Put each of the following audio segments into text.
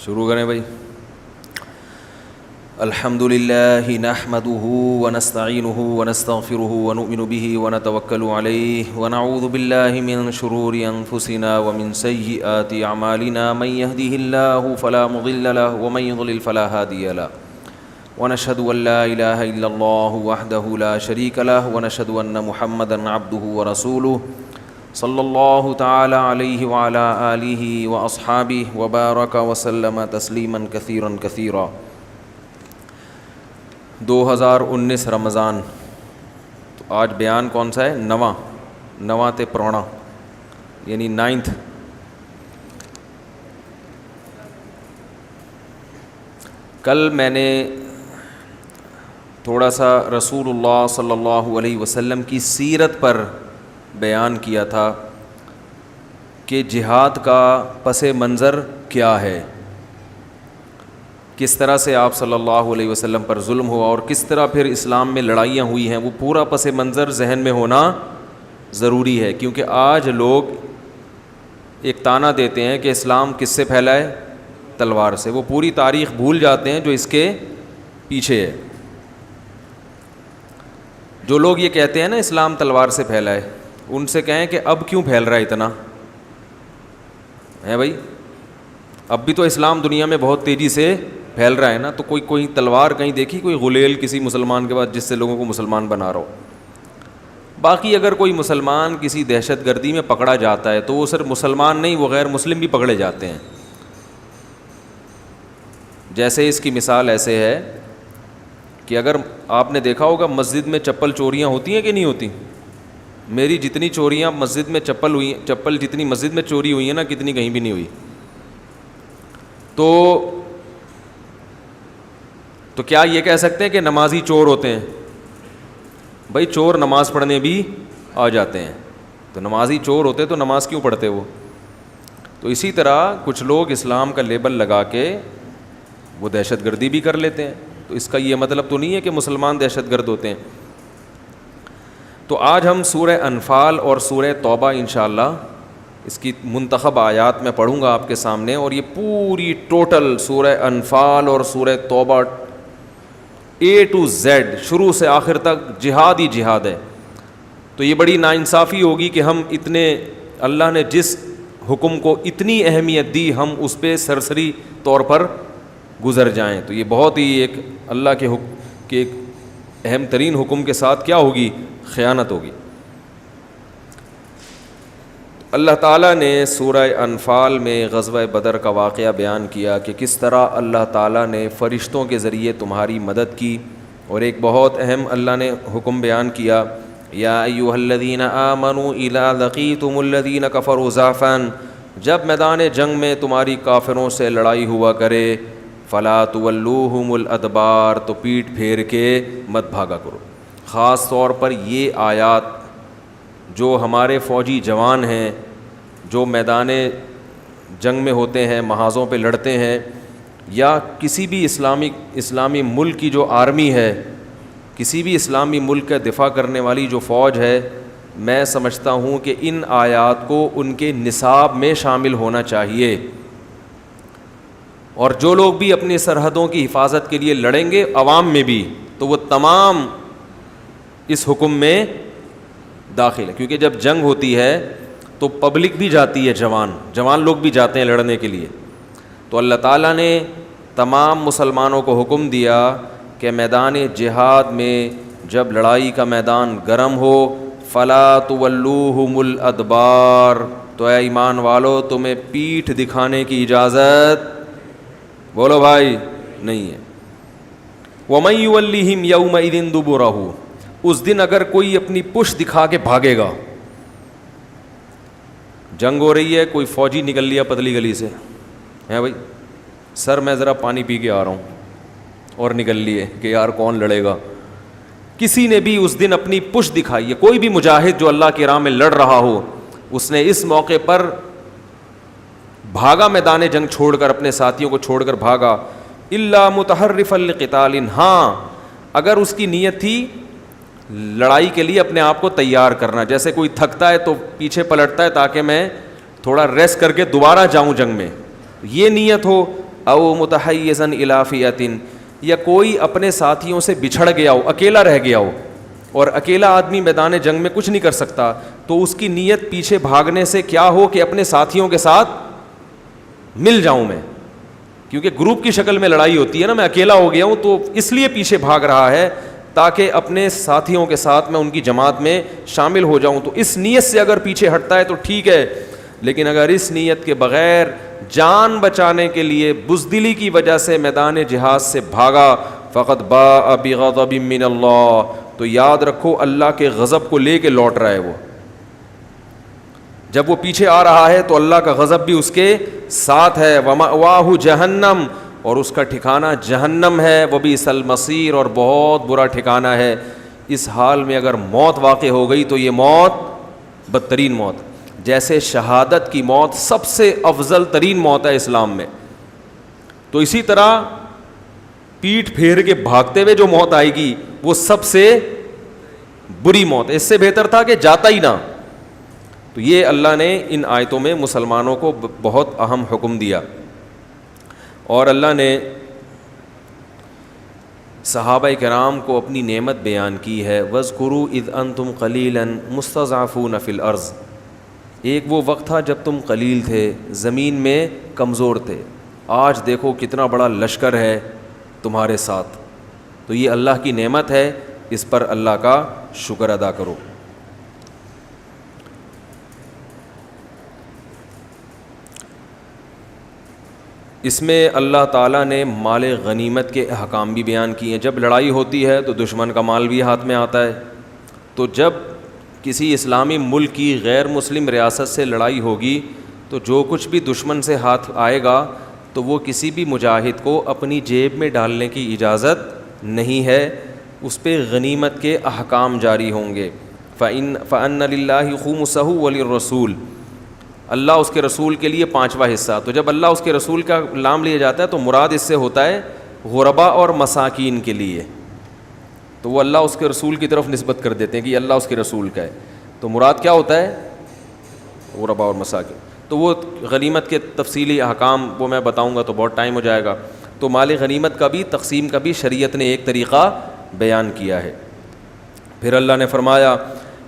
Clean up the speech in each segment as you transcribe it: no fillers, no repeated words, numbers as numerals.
شروع کریں بھائی. الحمد للہ نحمده ونستعینه ونستغفره ونؤمن به ونتوکل علیہ ونعوذ باللہ من شرور انفسنا ومن سیئات اعمالنا من یهده اللہ فلا مضل له ومن یضلل فلا ہادی له ونشهد ان لا الہ الا اللہ وحدہ لا شریک له ونشهد ان محمدا عبدہ ورسولہ صلی اللہ تعالی علیہ وعلی آلہ واصحابہ وبارک وسلم تسلیما کثیرا کثیرا. 2019 رمضان. تو آج بیان کون سا ہے؟ نواں تے پرانا یعنی 9th. کل میں نے تھوڑا سا رسول اللہ صلی اللہ علیہ وسلم کی سیرت پر بیان کیا تھا کہ جہاد کا پس منظر کیا ہے، کس طرح سے آپ صلی اللہ علیہ وسلم پر ظلم ہوا اور کس طرح پھر اسلام میں لڑائیاں ہوئی ہیں. وہ پورا پس منظر ذہن میں ہونا ضروری ہے، کیونکہ آج لوگ ایک طعنہ دیتے ہیں کہ اسلام کس سے پھیلا ہے؟ تلوار سے. وہ پوری تاریخ بھول جاتے ہیں جو اس کے پیچھے ہے. جو لوگ یہ کہتے ہیں نا اسلام تلوار سے پھیلا ہے، ان سے کہیں کہ اب کیوں پھیل رہا ہے اتنا ہے بھائی؟ اب بھی تو اسلام دنیا میں بہت تیزی سے پھیل رہا ہے نا. تو کوئی تلوار کہیں دیکھی کوئی غلیل کسی مسلمان کے بعد جس سے لوگوں کو مسلمان بنا رہا ہو؟ باقی اگر کوئی مسلمان کسی دہشت گردی میں پکڑا جاتا ہے تو وہ صرف مسلمان نہیں، وہ غیر مسلم بھی پکڑے جاتے ہیں. جیسے اس کی مثال ایسے ہے کہ اگر آپ نے دیکھا ہوگا مسجد میں چپل چوریاں ہوتی ہیں کہ نہیں ہوتی؟ میری جتنی چوریاں مسجد میں چپل جتنی مسجد میں چوری ہوئی ہیں نا، کتنی کہیں بھی نہیں ہوئی. تو کیا یہ کہہ سکتے ہیں کہ نمازی چور ہوتے ہیں؟ بھائی چور نماز پڑھنے بھی آ جاتے ہیں. تو نمازی چور ہوتے تو نماز کیوں پڑھتے وہ؟ تو اسی طرح کچھ لوگ اسلام کا لیبل لگا کے وہ دہشت گردی بھی کر لیتے ہیں. تو اس کا یہ مطلب تو نہیں ہے کہ مسلمان دہشت گرد ہوتے ہیں. تو آج ہم سورہ انفال اور سورہ توبہ انشاءاللہ اس کی منتخب آیات میں پڑھوں گا آپ کے سامنے، اور یہ پوری ٹوٹل سورہ انفال اور سورہ توبہ A to Z شروع سے آخر تک جہاد ہی جہاد ہے. تو یہ بڑی ناانصافی ہوگی کہ ہم اتنے اللہ نے جس حکم کو اتنی اہمیت دی ہم اس پہ سرسری طور پر گزر جائیں. تو یہ بہت ہی ایک اللہ کے حکم کے ایک اہم ترین حکم کے ساتھ کیا ہوگی؟ خیانت ہوگی. اللہ تعالیٰ نے سورہ انفال میں غزوہ بدر کا واقعہ بیان کیا کہ کس طرح اللہ تعالیٰ نے فرشتوں کے ذریعے تمہاری مدد کی، اور ایک بہت اہم اللہ نے حکم بیان کیا، یا ایھا الذین آمنوا اذا لقیتم الذین کفروا زحفا، جب میدان جنگ میں تمہاری کافروں سے لڑائی ہوا کرے، فلا تولوہم الادبار، تو پیٹھ پھیر کے مت بھاگا کرو. خاص طور پر یہ آیات جو ہمارے فوجی جوان ہیں جو میدان جنگ میں ہوتے ہیں، محاذوں پہ لڑتے ہیں، یا کسی بھی اسلامی ملک کی جو آرمی ہے، کسی بھی اسلامی ملک کا دفاع کرنے والی جو فوج ہے، میں سمجھتا ہوں کہ ان آیات کو ان کے نصاب میں شامل ہونا چاہیے. اور جو لوگ بھی اپنی سرحدوں کی حفاظت کے لیے لڑیں گے عوام میں بھی، تو وہ تمام اس حکم میں داخل ہے. کیونکہ جب جنگ ہوتی ہے تو پبلک بھی جاتی ہے، جوان لوگ بھی جاتے ہیں لڑنے کے لیے. تو اللہ تعالیٰ نے تمام مسلمانوں کو حکم دیا کہ میدان جہاد میں جب لڑائی کا میدان گرم ہو، فلا تولوہم الادبار، تو اے ایمان والو تمہیں پیٹھ دکھانے کی اجازت، بولو بھائی، نہیں ہے. وَمَن يُوَلِّهِمْ يَوْمَئِذٍ دُبُرَهُ، اس دن اگر کوئی اپنی پشت دکھا کے بھاگے گا، جنگ ہو رہی ہے، کوئی فوجی نکل لیا پتلی گلی سے، ہے بھائی سر میں ذرا پانی پی کے آ رہا ہوں، اور نکل لیے کہ یار کون لڑے گا. کسی نے بھی اس دن اپنی پشت دکھائی ہے، کوئی بھی مجاہد جو اللہ کی راہ میں لڑ رہا ہو، اس نے اس موقع پر بھاگا، میدان جنگ چھوڑ کر، اپنے ساتھیوں کو چھوڑ کر بھاگا، الا متحرفا لقتال، ہاں اگر اس کی نیت تھی لڑائی کے لیے اپنے آپ کو تیار کرنا، جیسے کوئی تھکتا ہے تو پیچھے پلٹتا ہے تاکہ میں تھوڑا ریسٹ کر کے دوبارہ جاؤں جنگ میں، یہ نیت ہو او متحیزا الی فئۃ، یا کوئی اپنے ساتھیوں سے بچھڑ گیا ہو، اکیلا رہ گیا ہو، اور اکیلا آدمی میدان جنگ میں کچھ نہیں کر سکتا، تو اس کی نیت پیچھے بھاگنے سے کیا ہو کہ اپنے ساتھیوں کے ساتھ مل جاؤں میں، کیونکہ گروپ کی شکل میں لڑائی ہوتی ہے نا، میں اکیلا ہو گیا ہوں تو اس لیے پیچھے بھاگ رہا ہے تاکہ اپنے ساتھیوں کے ساتھ میں ان کی جماعت میں شامل ہو جاؤں. تو اس نیت سے اگر پیچھے ہٹتا ہے تو ٹھیک ہے، لیکن اگر اس نیت کے بغیر جان بچانے کے لیے بزدلی کی وجہ سے میدان جہاد سے بھاگا، فقط باء بغضب من اللہ، تو یاد رکھو اللہ کے غضب کو لے کے لوٹ رہا ہے وہ. جب وہ پیچھے آ رہا ہے تو اللہ کا غضب بھی اس کے ساتھ ہے. ومأواہ جہنم، اور اس کا ٹھکانہ جہنم ہے، وبئس المصیر، اور بہت برا ٹھکانہ ہے. اس حال میں اگر موت واقع ہو گئی تو یہ موت بدترین موت، جیسے شہادت کی موت سب سے افضل ترین موت ہے اسلام میں، تو اسی طرح پیٹھ پھیر کے بھاگتے ہوئے جو موت آئے گی وہ سب سے بری موت ہے. اس سے بہتر تھا کہ جاتا ہی نہ. تو یہ اللہ نے ان آیتوں میں مسلمانوں کو بہت اہم حکم دیا. اور اللہ نے صحابہ کرام کو اپنی نعمت بیان کی ہے. وَاذْكُرُوا إِذْ أَنْتُمْ قَلِيلًا مُسْتَضْعَفُونَ فِي الْأَرْضِ، ایک وہ وقت تھا جب تم قلیل تھے، زمین میں کمزور تھے. آج دیکھو کتنا بڑا لشکر ہے تمہارے ساتھ. تو یہ اللہ کی نعمت ہے، اس پر اللہ کا شکر ادا کرو. اس میں اللہ تعالیٰ نے مال غنیمت کے احکام بھی بیان کیے ہیں. جب لڑائی ہوتی ہے تو دشمن کا مال بھی ہاتھ میں آتا ہے. تو جب کسی اسلامی ملک کی غیر مسلم ریاست سے لڑائی ہوگی تو جو کچھ بھی دشمن سے ہاتھ آئے گا تو وہ کسی بھی مجاہد کو اپنی جیب میں ڈالنے کی اجازت نہیں ہے، اس پہ غنیمت کے احکام جاری ہوں گے. فَإِنَّ لِلَّهِ خُمُسَهُ وَلِلرَّسُولِ، اللہ اس کے رسول کے لیے پانچواں حصہ. تو جب اللہ اس کے رسول کا نام لیا جاتا ہے تو مراد اس سے ہوتا ہے غربا اور مساکین کے لیے. تو وہ اللہ اس کے رسول کی طرف نسبت کر دیتے ہیں کہ یہ اللہ اس کے رسول کا ہے. تو مراد کیا ہوتا ہے؟ غربا اور مساکین. تو وہ غنیمت کے تفصیلی احکام وہ میں بتاؤں گا تو بہت ٹائم ہو جائے گا. تو مال غنیمت کا بھی تقسیم کا بھی شریعت نے ایک طریقہ بیان کیا ہے. پھر اللہ نے فرمایا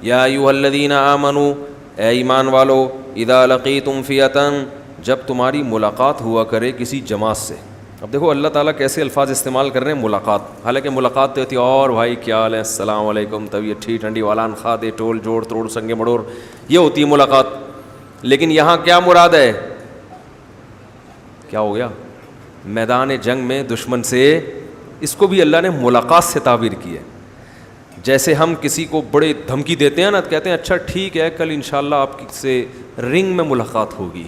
یا ایھا الذین آمنوا، اے ایمان والو، اذا لقیتم فئۃ، جب تمہاری ملاقات ہوا کرے کسی جماعت سے. اب دیکھو اللہ تعالیٰ کیسے الفاظ استعمال کر رہے ہیں، ملاقات. حالانکہ ملاقات تو ہوتی ہے اور بھائی کیا حال ہے، السلام علیکم، طبیعت ٹھیک ٹھنڈی والان خادے ٹول جوڑ تروڑ سنگے مڑور، یہ ہوتی ہے ملاقات. لیکن یہاں کیا مراد ہے؟ کیا ہو گیا؟ میدان جنگ میں دشمن سے، اس کو بھی اللہ نے ملاقات سے تعبیر کی ہے. جیسے ہم کسی کو بڑے دھمکی دیتے ہیں نا، کہتے ہیں اچھا ٹھیک ہے کل انشاءاللہ آپ سے رنگ میں ملاقات ہوگی.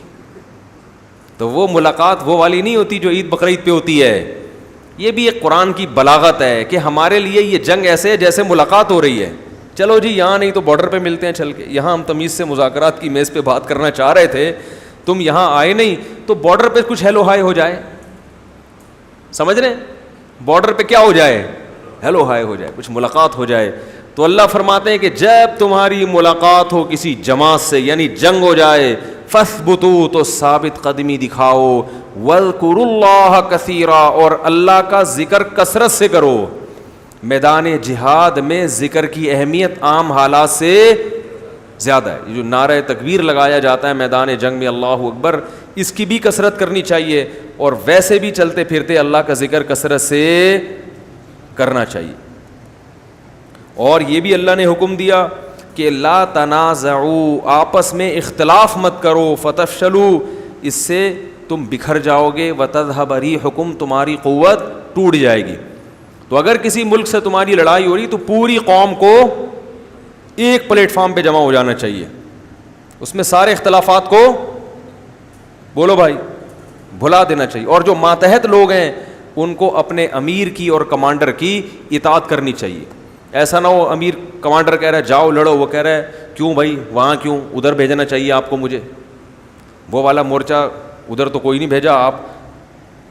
تو وہ ملاقات وہ والی نہیں ہوتی جو عید بقرعید پہ ہوتی ہے. یہ بھی ایک قرآن کی بلاغت ہے کہ ہمارے لیے یہ جنگ ایسے ہے جیسے ملاقات ہو رہی ہے. چلو جی یہاں نہیں تو بارڈر پہ ملتے ہیں چل کے. یہاں ہم تمیز سے مذاکرات کی میز پہ بات کرنا چاہ رہے تھے، تم یہاں آئے نہیں تو بارڈر پہ کچھ ہیلو ہائے ہو جائے. سمجھ رہے ہیں؟ بارڈر پہ کیا ہو جائے؟ ہیلو ہائے ہو جائے، کچھ ملاقات ہو جائے. تو اللہ فرماتے ہیں کہ جب تمہاری ملاقات ہو کسی جماعت سے، یعنی جنگ ہو جائے، فَاثْبُتُوا، تو ثابت قدمی دکھاؤ، وَاذْكُرُوا اللَّهَ كَثِيرًا، اور اللہ کا ذکر کثرت سے کرو. میدان جہاد میں ذکر کی اہمیت عام حالات سے زیادہ ہے. یہ جو نعرہ تکبیر لگایا جاتا ہے میدان جنگ میں، اللہ اکبر، اس کی بھی کثرت کرنی چاہیے. اور ویسے بھی چلتے پھرتے اللہ کا ذکر کثرت سے کرنا چاہیے. اور یہ بھی اللہ نے حکم دیا کہ لا تنازعوا، آپس میں اختلاف مت کرو، فتفشلوا، اس سے تم بکھر جاؤ گے، وتذهب ريحكم، تمہاری قوت ٹوٹ جائے گی. تو اگر کسی ملک سے تمہاری لڑائی ہو رہی تو پوری قوم کو ایک پلیٹ فارم پہ جمع ہو جانا چاہیے. اس میں سارے اختلافات کو بولو بھائی بھلا دینا چاہیے. اور جو ماتحت لوگ ہیں ان کو اپنے امیر کی اور کمانڈر کی اطاعت کرنی چاہیے. ایسا نہ ہو امیر کمانڈر کہہ رہا ہے جاؤ لڑو، وہ کہہ رہا ہے کیوں بھائی وہاں کیوں، ادھر بھیجنا چاہیے آپ کو مجھے، وہ والا مورچہ ادھر تو کوئی نہیں بھیجا، آپ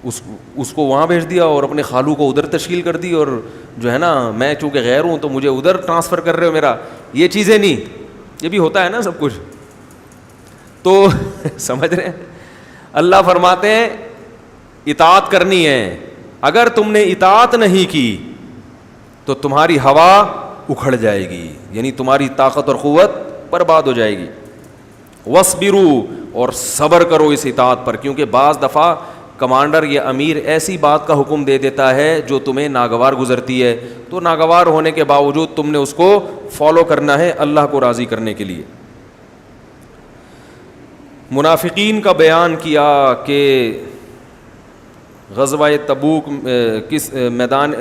اس کو وہاں بھیج دیا اور اپنے خالو کو ادھر تشکیل کر دی، اور جو ہے نا میں چونکہ غیر ہوں تو مجھے ادھر ٹرانسفر کر رہے ہو میرا. یہ چیزیں نہیں، یہ بھی ہوتا ہے نا سب کچھ. تو سمجھ رہے ہیں؟ اللہ فرماتے ہیں اطاعت کرنی ہے. اگر تم نے اطاعت نہیں کی تو تمہاری ہوا اکھڑ جائے گی, یعنی تمہاری طاقت اور قوت برباد ہو جائے گی. وَاصْبِرُوا, اور صبر کرو اس اطاعت پر, کیونکہ بعض دفعہ کمانڈر یا امیر ایسی بات کا حکم دے دیتا ہے جو تمہیں ناگوار گزرتی ہے, تو ناگوار ہونے کے باوجود تم نے اس کو فالو کرنا ہے اللہ کو راضی کرنے کے لیے. منافقین کا بیان کیا کہ غزوہ تبوک کس میدان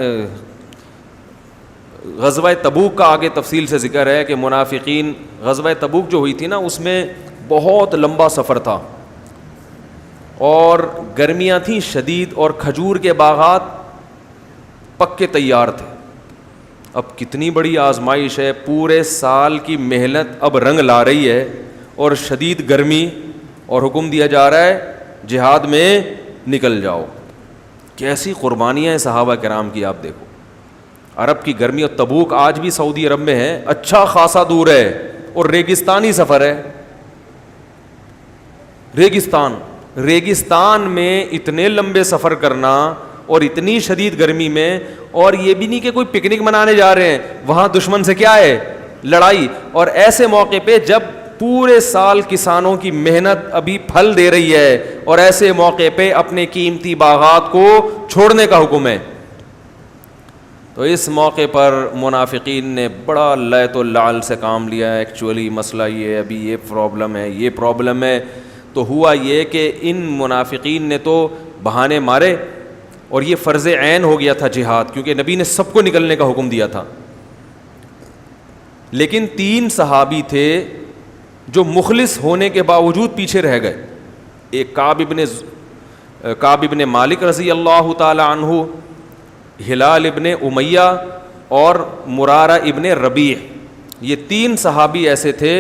غزوہ تبوک کا آگے تفصیل سے ذکر ہے کہ منافقین, غزوہ تبوک جو ہوئی تھی نا اس میں بہت لمبا سفر تھا اور گرمیاں تھیں شدید اور کھجور کے باغات پکے تیار تھے. اب کتنی بڑی آزمائش ہے, پورے سال کی محنت اب رنگ لا رہی ہے اور شدید گرمی, اور حکم دیا جا رہا ہے جہاد میں نکل جاؤ. کیسی قربانیاں ہیں صحابہ کرام کی, آپ دیکھو. عرب کی گرمی, اور تبوک آج بھی سعودی عرب میں ہے, اچھا خاصا دور ہے اور ریگستانی سفر ہے. ریگستان میں اتنے لمبے سفر کرنا اور اتنی شدید گرمی میں, اور یہ بھی نہیں کہ کوئی پکنک منانے جا رہے ہیں, وہاں دشمن سے کیا ہے, لڑائی. اور ایسے موقع پہ جب پورے سال کسانوں کی محنت ابھی پھل دے رہی ہے, اور ایسے موقع پہ اپنے قیمتی باغات کو چھوڑنے کا حکم ہے. تو اس موقع پر منافقین نے بڑا لیت و لعل سے کام لیا ہے. ایکچولی مسئلہ یہ ہے, ابھی یہ پرابلم ہے, یہ پرابلم ہے. تو ہوا یہ کہ ان منافقین نے تو بہانے مارے, اور یہ فرض عین ہو گیا تھا جہاد, کیونکہ نبی نے سب کو نکلنے کا حکم دیا تھا. لیکن 3 صحابی تھے جو مخلص ہونے کے باوجود پیچھے رہ گئے. ایک کعب ابن مالک رضی اللہ تعالی عنہ, ہلال ابن امیہ اور مرارہ ابن ربیع. یہ 3 صحابی ایسے تھے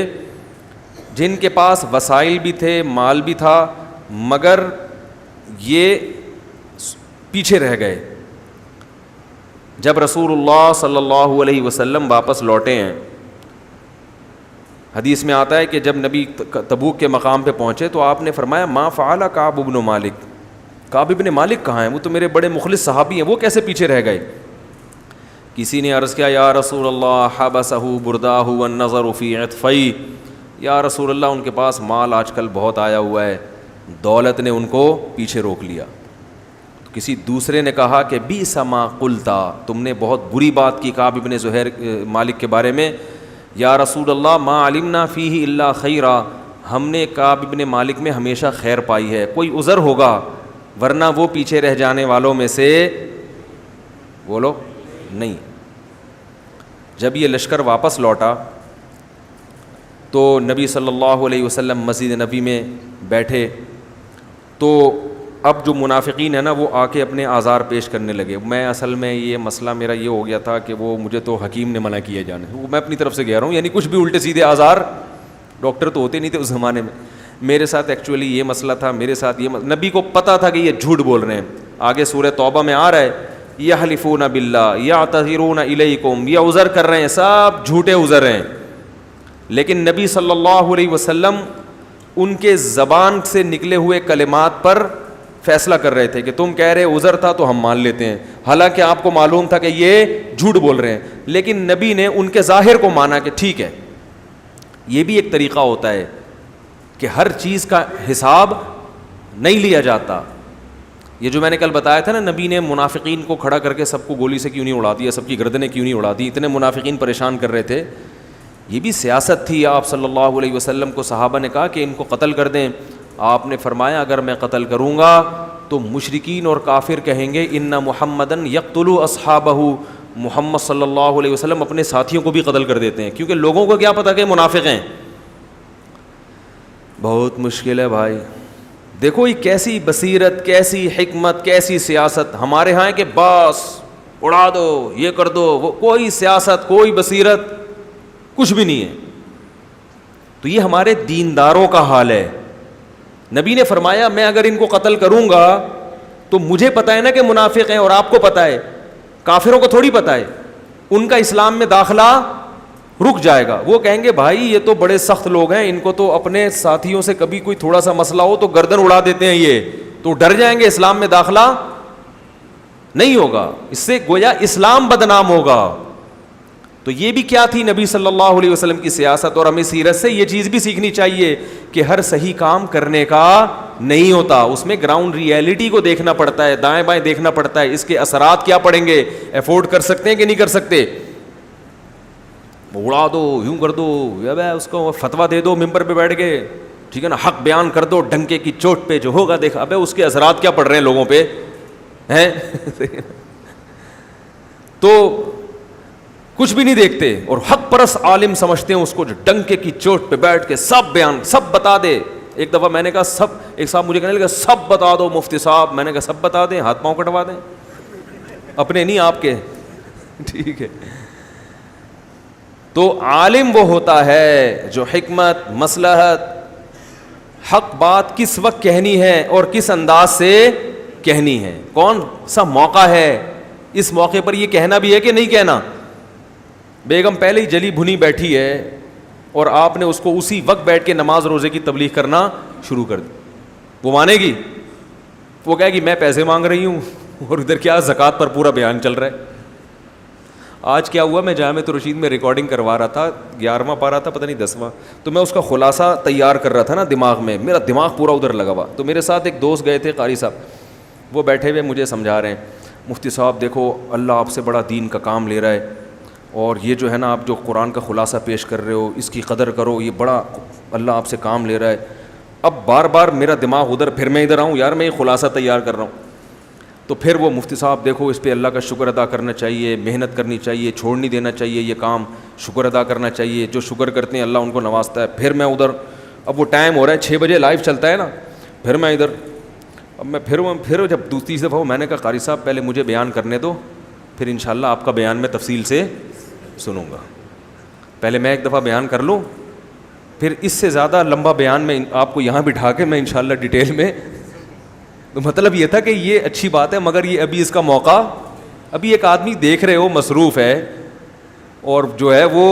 جن کے پاس وسائل بھی تھے, مال بھی تھا, مگر یہ پیچھے رہ گئے. جب رسول اللہ صلی اللہ علیہ وسلم واپس لوٹے ہیں, حدیث میں آتا ہے کہ جب نبی تبوک کے مقام پہ پہنچے تو آپ نے فرمایا ما فعل کعب ابن مالک, کعب ابن مالک کہاں ہیں, وہ تو میرے بڑے مخلص صحابی ہیں, وہ کیسے پیچھے رہ گئے. کسی نے عرض کیا یا رسول اللہ حبسہ برداہ والنظر فی عطفی, یا رسول اللہ ان کے پاس مال آج کل بہت آیا ہوا ہے, دولت نے ان کو پیچھے روک لیا. کسی دوسرے نے کہا کہ بیس ما قلتا, تم نے بہت بری بات کی کعب ابن زہیر مالک کے بارے میں. یا رسول اللہ ما علمنا فیہ الا خیرا, ہم نے کعب ابن مالک میں ہمیشہ خیر پائی ہے, کوئی عذر ہوگا, ورنہ وہ پیچھے رہ جانے والوں میں سے بولو نہیں. جب یہ لشکر واپس لوٹا تو نبی صلی اللہ علیہ وسلم مسجد نبی میں بیٹھے, تو اب جو منافقین ہیں نا وہ آ کے اپنے آزار پیش کرنے لگے. میں اصل میں یہ مسئلہ میرا یہ ہو گیا تھا کہ وہ مجھے تو حکیم نے منع کیا جانے, وہ میں اپنی طرف سے کہہ رہا ہوں, یعنی کچھ بھی الٹے سیدھے آزار, ڈاکٹر تو ہوتے نہیں تھے اس زمانے میں. میرے ساتھ ایکچولی یہ مسئلہ تھا, میرے ساتھ یہ نبی کو پتہ تھا کہ یہ جھوٹ بول رہے ہیں. آگے سورہ توبہ میں آ رہا ہے یحلفون باللہ یعتذرون الیکم, یہ عذر کر رہے ہیں, سب جھوٹے عذر ہیں. لیکن نبی صلی اللہ علیہ وسلم ان کے زبان سے نکلے ہوئے کلمات پر فیصلہ کر رہے تھے کہ تم کہہ رہے عذر تھا تو ہم مان لیتے ہیں, حالانکہ آپ کو معلوم تھا کہ یہ جھوٹ بول رہے ہیں. لیکن نبی نے ان کے ظاہر کو مانا کہ ٹھیک ہے. یہ بھی ایک طریقہ ہوتا ہے کہ ہر چیز کا حساب نہیں لیا جاتا. یہ جو میں نے کل بتایا تھا نا, نبی نے منافقین کو کھڑا کر کے سب کو گولی سے کیوں نہیں اڑا دیا, سب کی گردنیں کیوں نہیں اڑا دی, اتنے منافقین پریشان کر رہے تھے. یہ بھی سیاست تھی. آپ صلی اللہ علیہ وسلم کو صحابہ نے کہا کہ ان کو قتل کر دیں. آپ نے فرمایا اگر میں قتل کروں گا تو مشرکین اور کافر کہیں گے ان محمدن یقتل اصحابہ, محمد صلی اللہ علیہ وسلم اپنے ساتھیوں کو بھی قتل کر دیتے ہیں, کیونکہ لوگوں کو کیا پتہ کہ منافق ہیں. بہت مشکل ہے بھائی. دیکھو یہ کیسی بصیرت, کیسی حکمت, کیسی سیاست. ہمارے ہاں ہے کہ بس اڑا دو, یہ کر دو, وہ کوئی سیاست, کوئی بصیرت کچھ بھی نہیں ہے. تو یہ ہمارے دینداروں کا حال ہے. نبی نے فرمایا میں اگر ان کو قتل کروں گا تو مجھے پتہ ہے نا کہ منافق ہیں, اور آپ کو پتہ ہے, کافروں کو تھوڑی پتہ ہے. ان کا اسلام میں داخلہ رک جائے گا. وہ کہیں گے بھائی یہ تو بڑے سخت لوگ ہیں, ان کو تو اپنے ساتھیوں سے کبھی کوئی تھوڑا سا مسئلہ ہو تو گردن اڑا دیتے ہیں, تو ڈر جائیں گے, اسلام میں داخلہ نہیں ہوگا, اس سے گویا اسلام بدنام ہوگا. تو یہ بھی کیا تھی نبی صلی اللہ علیہ وسلم کی سیاست, اور ہمیں سیرت سے یہ چیز بھی سیکھنی چاہیے کہ ہر صحیح کام کرنے کا نہیں ہوتا, اس میں گراؤنڈ ریئلٹی کو دیکھنا پڑتا ہے, دائیں بائیں دیکھنا پڑتا ہے, اس کے اثرات کیا پڑیں گے, افورڈ کر سکتے ہیں کہ نہیں کر سکتے. اڑا دو, یوں کر دو, اس کو فتویٰ دے دو ممبر پہ بیٹھ کے, ٹھیک ہے نا, حق بیان کر دو ڈنکے کی چوٹ پہ, جو ہوگا دیکھا. ابے اس کے اثرات کیا پڑ رہے ہیں لوگوں پہ ہیں تو کچھ بھی نہیں دیکھتے, اور حق پرست عالم سمجھتے ہیں اس کو جو ڈنکے کی چوٹ پہ بیٹھ کے سب بیان سب بتا دے. ایک دفعہ میں نے کہا سب, ایک صاحب مجھے کہنے لگا سب بتا دو مفتی صاحب. میں نے کہا سب بتا دیں, ہاتھ پاؤں کٹوا دیں, اپنے نہیں آپ کے, ٹھیک ہے. تو عالم وہ ہوتا ہے جو حکمت, مصلحت, حق بات کس وقت کہنی ہے اور کس انداز سے کہنی ہے, کون سا موقع ہے, اس موقع پر یہ کہنا بھی ہے کہ نہیں کہنا. بیگم پہلے ہی جلی بھنی بیٹھی ہے اور آپ نے اس کو اسی وقت بیٹھ کے نماز روزے کی تبلیغ کرنا شروع کر دی, وہ مانے گی؟ وہ کہے گی میں پیسے مانگ رہی ہوں اور ادھر کیا زکوٰۃ پر پورا بیان چل رہا ہے. آج کیا ہوا, میں جامعۃ الرشید میں ریکارڈنگ کروا رہا تھا, 11واں پارہ تھا پتہ نہیں 10واں, تو میں اس کا خلاصہ تیار کر رہا تھا نا دماغ میں, میرا دماغ پورا ادھر لگا ہوا. تو میرے ساتھ ایک دوست گئے تھے قاری صاحب, وہ بیٹھے ہوئے مجھے سمجھا رہے ہیں, مفتی صاحب دیکھو اللہ آپ سے بڑا دین کا کام لے رہا ہے, اور یہ جو ہے نا آپ جو قرآن کا خلاصہ پیش کر رہے ہو اس کی قدر کرو, یہ بڑا اللہ آپ سے کام لے رہا ہے. اب بار بار میرا دماغ ادھر, پھر میں ادھر آؤں, یار میں یہ خلاصہ تیار کر رہا ہوں. تو پھر وہ مفتی صاحب دیکھو اس پہ اللہ کا شکر ادا کرنا چاہیے, محنت کرنی چاہیے, چھوڑ نہیں دینا چاہیے, یہ کام شکر ادا کرنا چاہیے, جو شکر کرتے ہیں اللہ ان کو نوازتا ہے. پھر میں ادھر, اب وہ ٹائم ہو رہا ہے 6 بجے لائیو چلتا ہے نا, پھر میں ادھر, اب میں پھر جب دوسری دفعہ میں نے کہا قاری صاحب پہلے مجھے بیان کرنے دو, پھر انشاءاللہ آپ کا بیان میں تفصیل سے سنوں گا. پہلے میں ایک دفعہ بیان کر لوں, پھر اس سے زیادہ لمبا بیان میں آپ کو یہاں بٹھا کے میں انشاءاللہ ڈیٹیل میں. تو مطلب یہ تھا کہ یہ اچھی بات ہے, مگر یہ ابھی اس کا موقع, ابھی ایک آدمی دیکھ رہے ہو مصروف ہے اور جو ہے وہ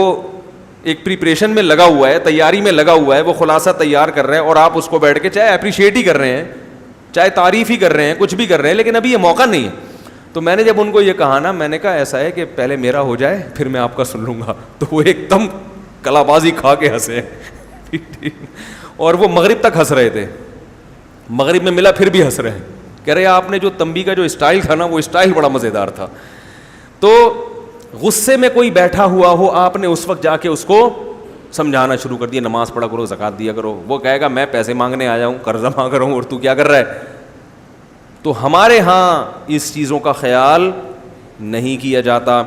ایک پریپریشن میں لگا ہوا ہے, تیاری میں لگا ہوا ہے, وہ خلاصہ تیار کر رہے ہیں, اور آپ اس کو بیٹھ کے چاہے اپریشیٹ ہی کر رہے ہیں, چاہے تعریف ہی کر رہے ہیں, کچھ بھی کر رہے ہیں, لیکن ابھی یہ موقع نہیں ہے. تو میں نے جب ان کو یہ کہا نا, میں نے کہا ایسا ہے کہ پہلے میرا ہو جائے پھر میں آپ کا سن لوں گا. تو وہ ایک دم کلا بازی کھا کے ہنسے اور وہ مغرب تک ہنس رہے تھے, مغرب میں ملا پھر بھی ہنس رہے ہیں, کہہ رہے آپ نے جو تنبیہ کا جو اسٹائل تھا نا, وہ اسٹائل بڑا مزیدار تھا. تو غصے میں کوئی بیٹھا ہوا ہو, آپ نے اس وقت جا کے اس کو سمجھانا شروع کر دیا, نماز پڑھا کرو, زکوٰۃ دیا کرو. وہ کہے گا میں پیسے مانگنے آیا ہوں, قرضہ مانگ رہا ہوں, اور تو کیا کر رہا ہے. تو ہمارے ہاں اس چیزوں کا خیال نہیں کیا جاتا.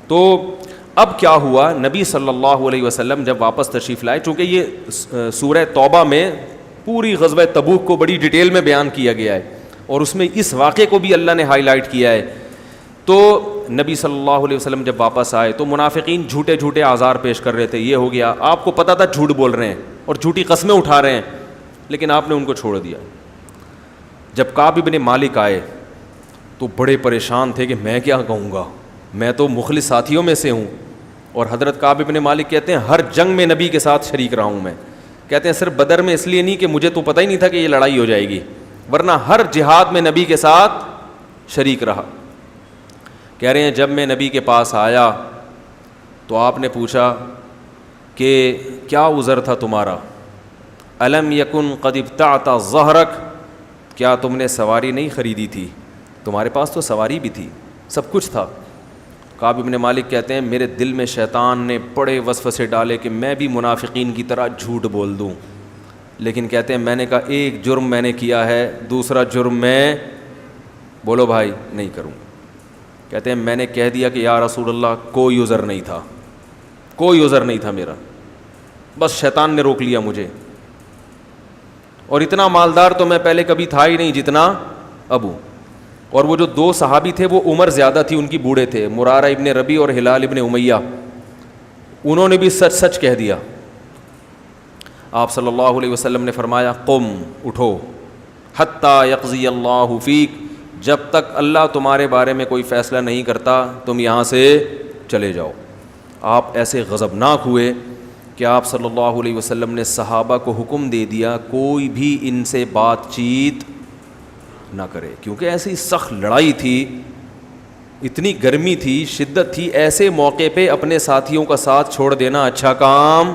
تو اب کیا ہوا, نبی صلی اللہ علیہ وسلم جب واپس تشریف لائے, چونکہ یہ سورہ توبہ میں پوری غزوہ تبوک کو بڑی ڈیٹیل میں بیان کیا گیا ہے, اور اس میں اس واقعے کو بھی اللہ نے ہائی لائٹ کیا ہے. تو نبی صلی اللہ علیہ وسلم جب واپس آئے تو منافقین جھوٹے جھوٹے آزار پیش کر رہے تھے, یہ ہو گیا, آپ کو پتہ تھا جھوٹ بول رہے ہیں اور جھوٹی قسمیں اٹھا رہے ہیں, لیکن آپ نے ان کو چھوڑ دیا. جب کعب ابن مالک آئے تو بڑے پریشان تھے کہ میں کیا کہوں گا, میں تو مخلص ساتھیوں میں سے ہوں. اور حضرت کعب ابن مالک کہتے ہیں ہر جنگ میں نبی کے ساتھ شریک رہا ہوں میں. کہتے ہیں صرف بدر میں اس لیے نہیں کہ مجھے تو پتہ ہی نہیں تھا کہ یہ لڑائی ہو جائے گی, ورنہ ہر جہاد میں نبی کے ساتھ شریک رہا. کہہ رہے ہیں جب میں نبی کے پاس آیا تو آپ نے پوچھا کہ کیا عذر تھا تمہارا, الم یکن قد ابتعت ظہرک, کیا تم نے سواری نہیں خریدی تھی, تمہارے پاس تو سواری بھی تھی, سب کچھ تھا. کعب ابن مالک کہتے ہیں میرے دل میں شیطان نے بڑے وسوسے ڈالے کہ میں بھی منافقین کی طرح جھوٹ بول دوں, لیکن کہتے ہیں میں نے کہا ایک جرم میں نے کیا ہے, دوسرا جرم میں بولو بھائی نہیں کروں. کہتے ہیں میں نے کہہ دیا کہ یا رسول اللہ کوئی عذر نہیں تھا, کوئی عذر نہیں تھا میرا, بس شیطان نے روک لیا مجھے, اور اتنا مالدار تو میں پہلے کبھی تھا ہی نہیں جتنا ابو. اور وہ جو 2 صحابی تھے وہ عمر زیادہ تھی ان کی, بوڑھے تھے, مرارہ ابن ربی اور ہلال ابن امیہ, انہوں نے بھی سچ سچ کہہ دیا. آپ صلی اللہ علیہ وسلم نے فرمایا قم, اٹھو, حتی یقضی اللہ فیک, جب تک اللہ تمہارے بارے میں کوئی فیصلہ نہیں کرتا تم یہاں سے چلے جاؤ. آپ ایسے غضبناک ہوئے کہ آپ صلی اللہ علیہ وسلم نے صحابہ کو حکم دے دیا کوئی بھی ان سے بات چیت نہ کرے. کیونکہ ایسی سخت لڑائی تھی, اتنی گرمی تھی, شدت تھی, ایسے موقع پہ اپنے ساتھیوں کا ساتھ چھوڑ دینا اچھا کام.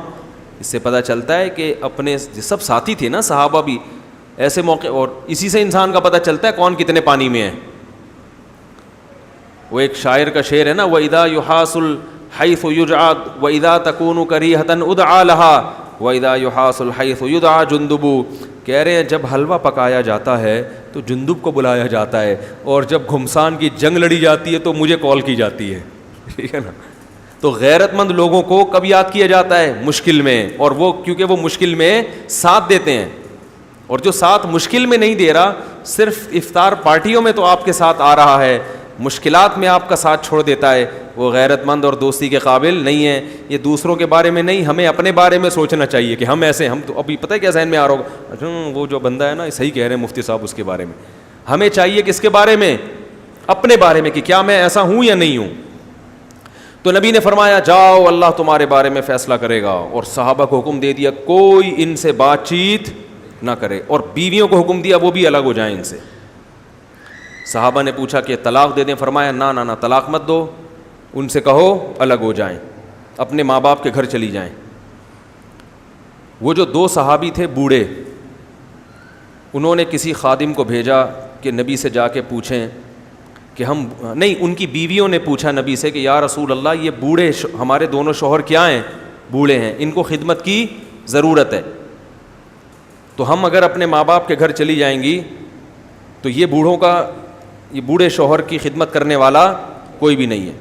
اس سے پتہ چلتا ہے کہ اپنے سب ساتھی تھے نا صحابہ بھی ایسے موقع, اور اسی سے انسان کا پتہ چلتا ہے کون کتنے پانی میں ہے. وہ ایک شاعر کا شعر ہے نا, وَإِذَا يُحَاسُ الْحَيْثُ يُجْعَدْ وَإِذَا تَكُونُ كَرِيهَةً اُدْعَى لَهَا وَإِذَا يُحَاسُ الْحَيْثُ يُدْعَى جُنْدُبُ. کہہ رہے ہیں جب حلوہ پکایا جاتا ہے تو جندب کو بلایا جاتا ہے, اور جب گھمسان کی جنگ لڑی جاتی ہے تو مجھے کال کی جاتی ہے. ٹھیک ہے نا. تو غیرت مند لوگوں کو کب یاد کیا جاتا ہے؟ مشکل میں. اور وہ کیونکہ وہ مشکل میں ساتھ دیتے ہیں, اور جو ساتھ مشکل میں نہیں دے رہا, صرف افطار پارٹیوں میں تو آپ کے ساتھ آ رہا ہے, مشکلات میں آپ کا ساتھ چھوڑ دیتا ہے, وہ غیرت مند اور دوستی کے قابل نہیں ہے. یہ دوسروں کے بارے میں نہیں, ہمیں اپنے بارے میں سوچنا چاہیے کہ ہم ایسے, ہم تو ابھی پتہ ہے کیا ذہن میں آ رہا ہوگا, اچھا وہ جو بندہ ہے نا صحیح کہہ رہے ہیں مفتی صاحب اس کے بارے میں. ہمیں چاہیے کس کے بارے میں؟ اپنے بارے میں, کہ کیا میں ایسا ہوں یا نہیں ہوں. تو نبی نے فرمایا جاؤ اللہ تمہارے بارے میں فیصلہ کرے گا, اور صحابہ کو حکم دے دیا کوئی ان سے بات چیت نہ کرے, اور بیویوں کو حکم دیا وہ بھی الگ ہو جائیں ان سے. صحابہ نے پوچھا کہ طلاق دے دیں, فرمایا نہ نہ نہ, طلاق مت دو, ان سے کہو الگ ہو جائیں, اپنے ماں باپ کے گھر چلی جائیں. وہ جو 2 صحابی تھے بوڑھے, انہوں نے کسی خادم کو بھیجا کہ نبی سے جا کے پوچھیں کہ ہم نہیں, ان کی بیویوں نے پوچھا نبی سے کہ یا رسول اللہ یہ بوڑھے ہمارے دونوں شوہر کیا ہیں؟ بوڑھے ہیں, ان کو خدمت کی ضرورت ہے, تو ہم اگر اپنے ماں باپ کے گھر چلی جائیں گی تو یہ بوڑھے شوہر کی خدمت کرنے والا کوئی بھی نہیں ہے.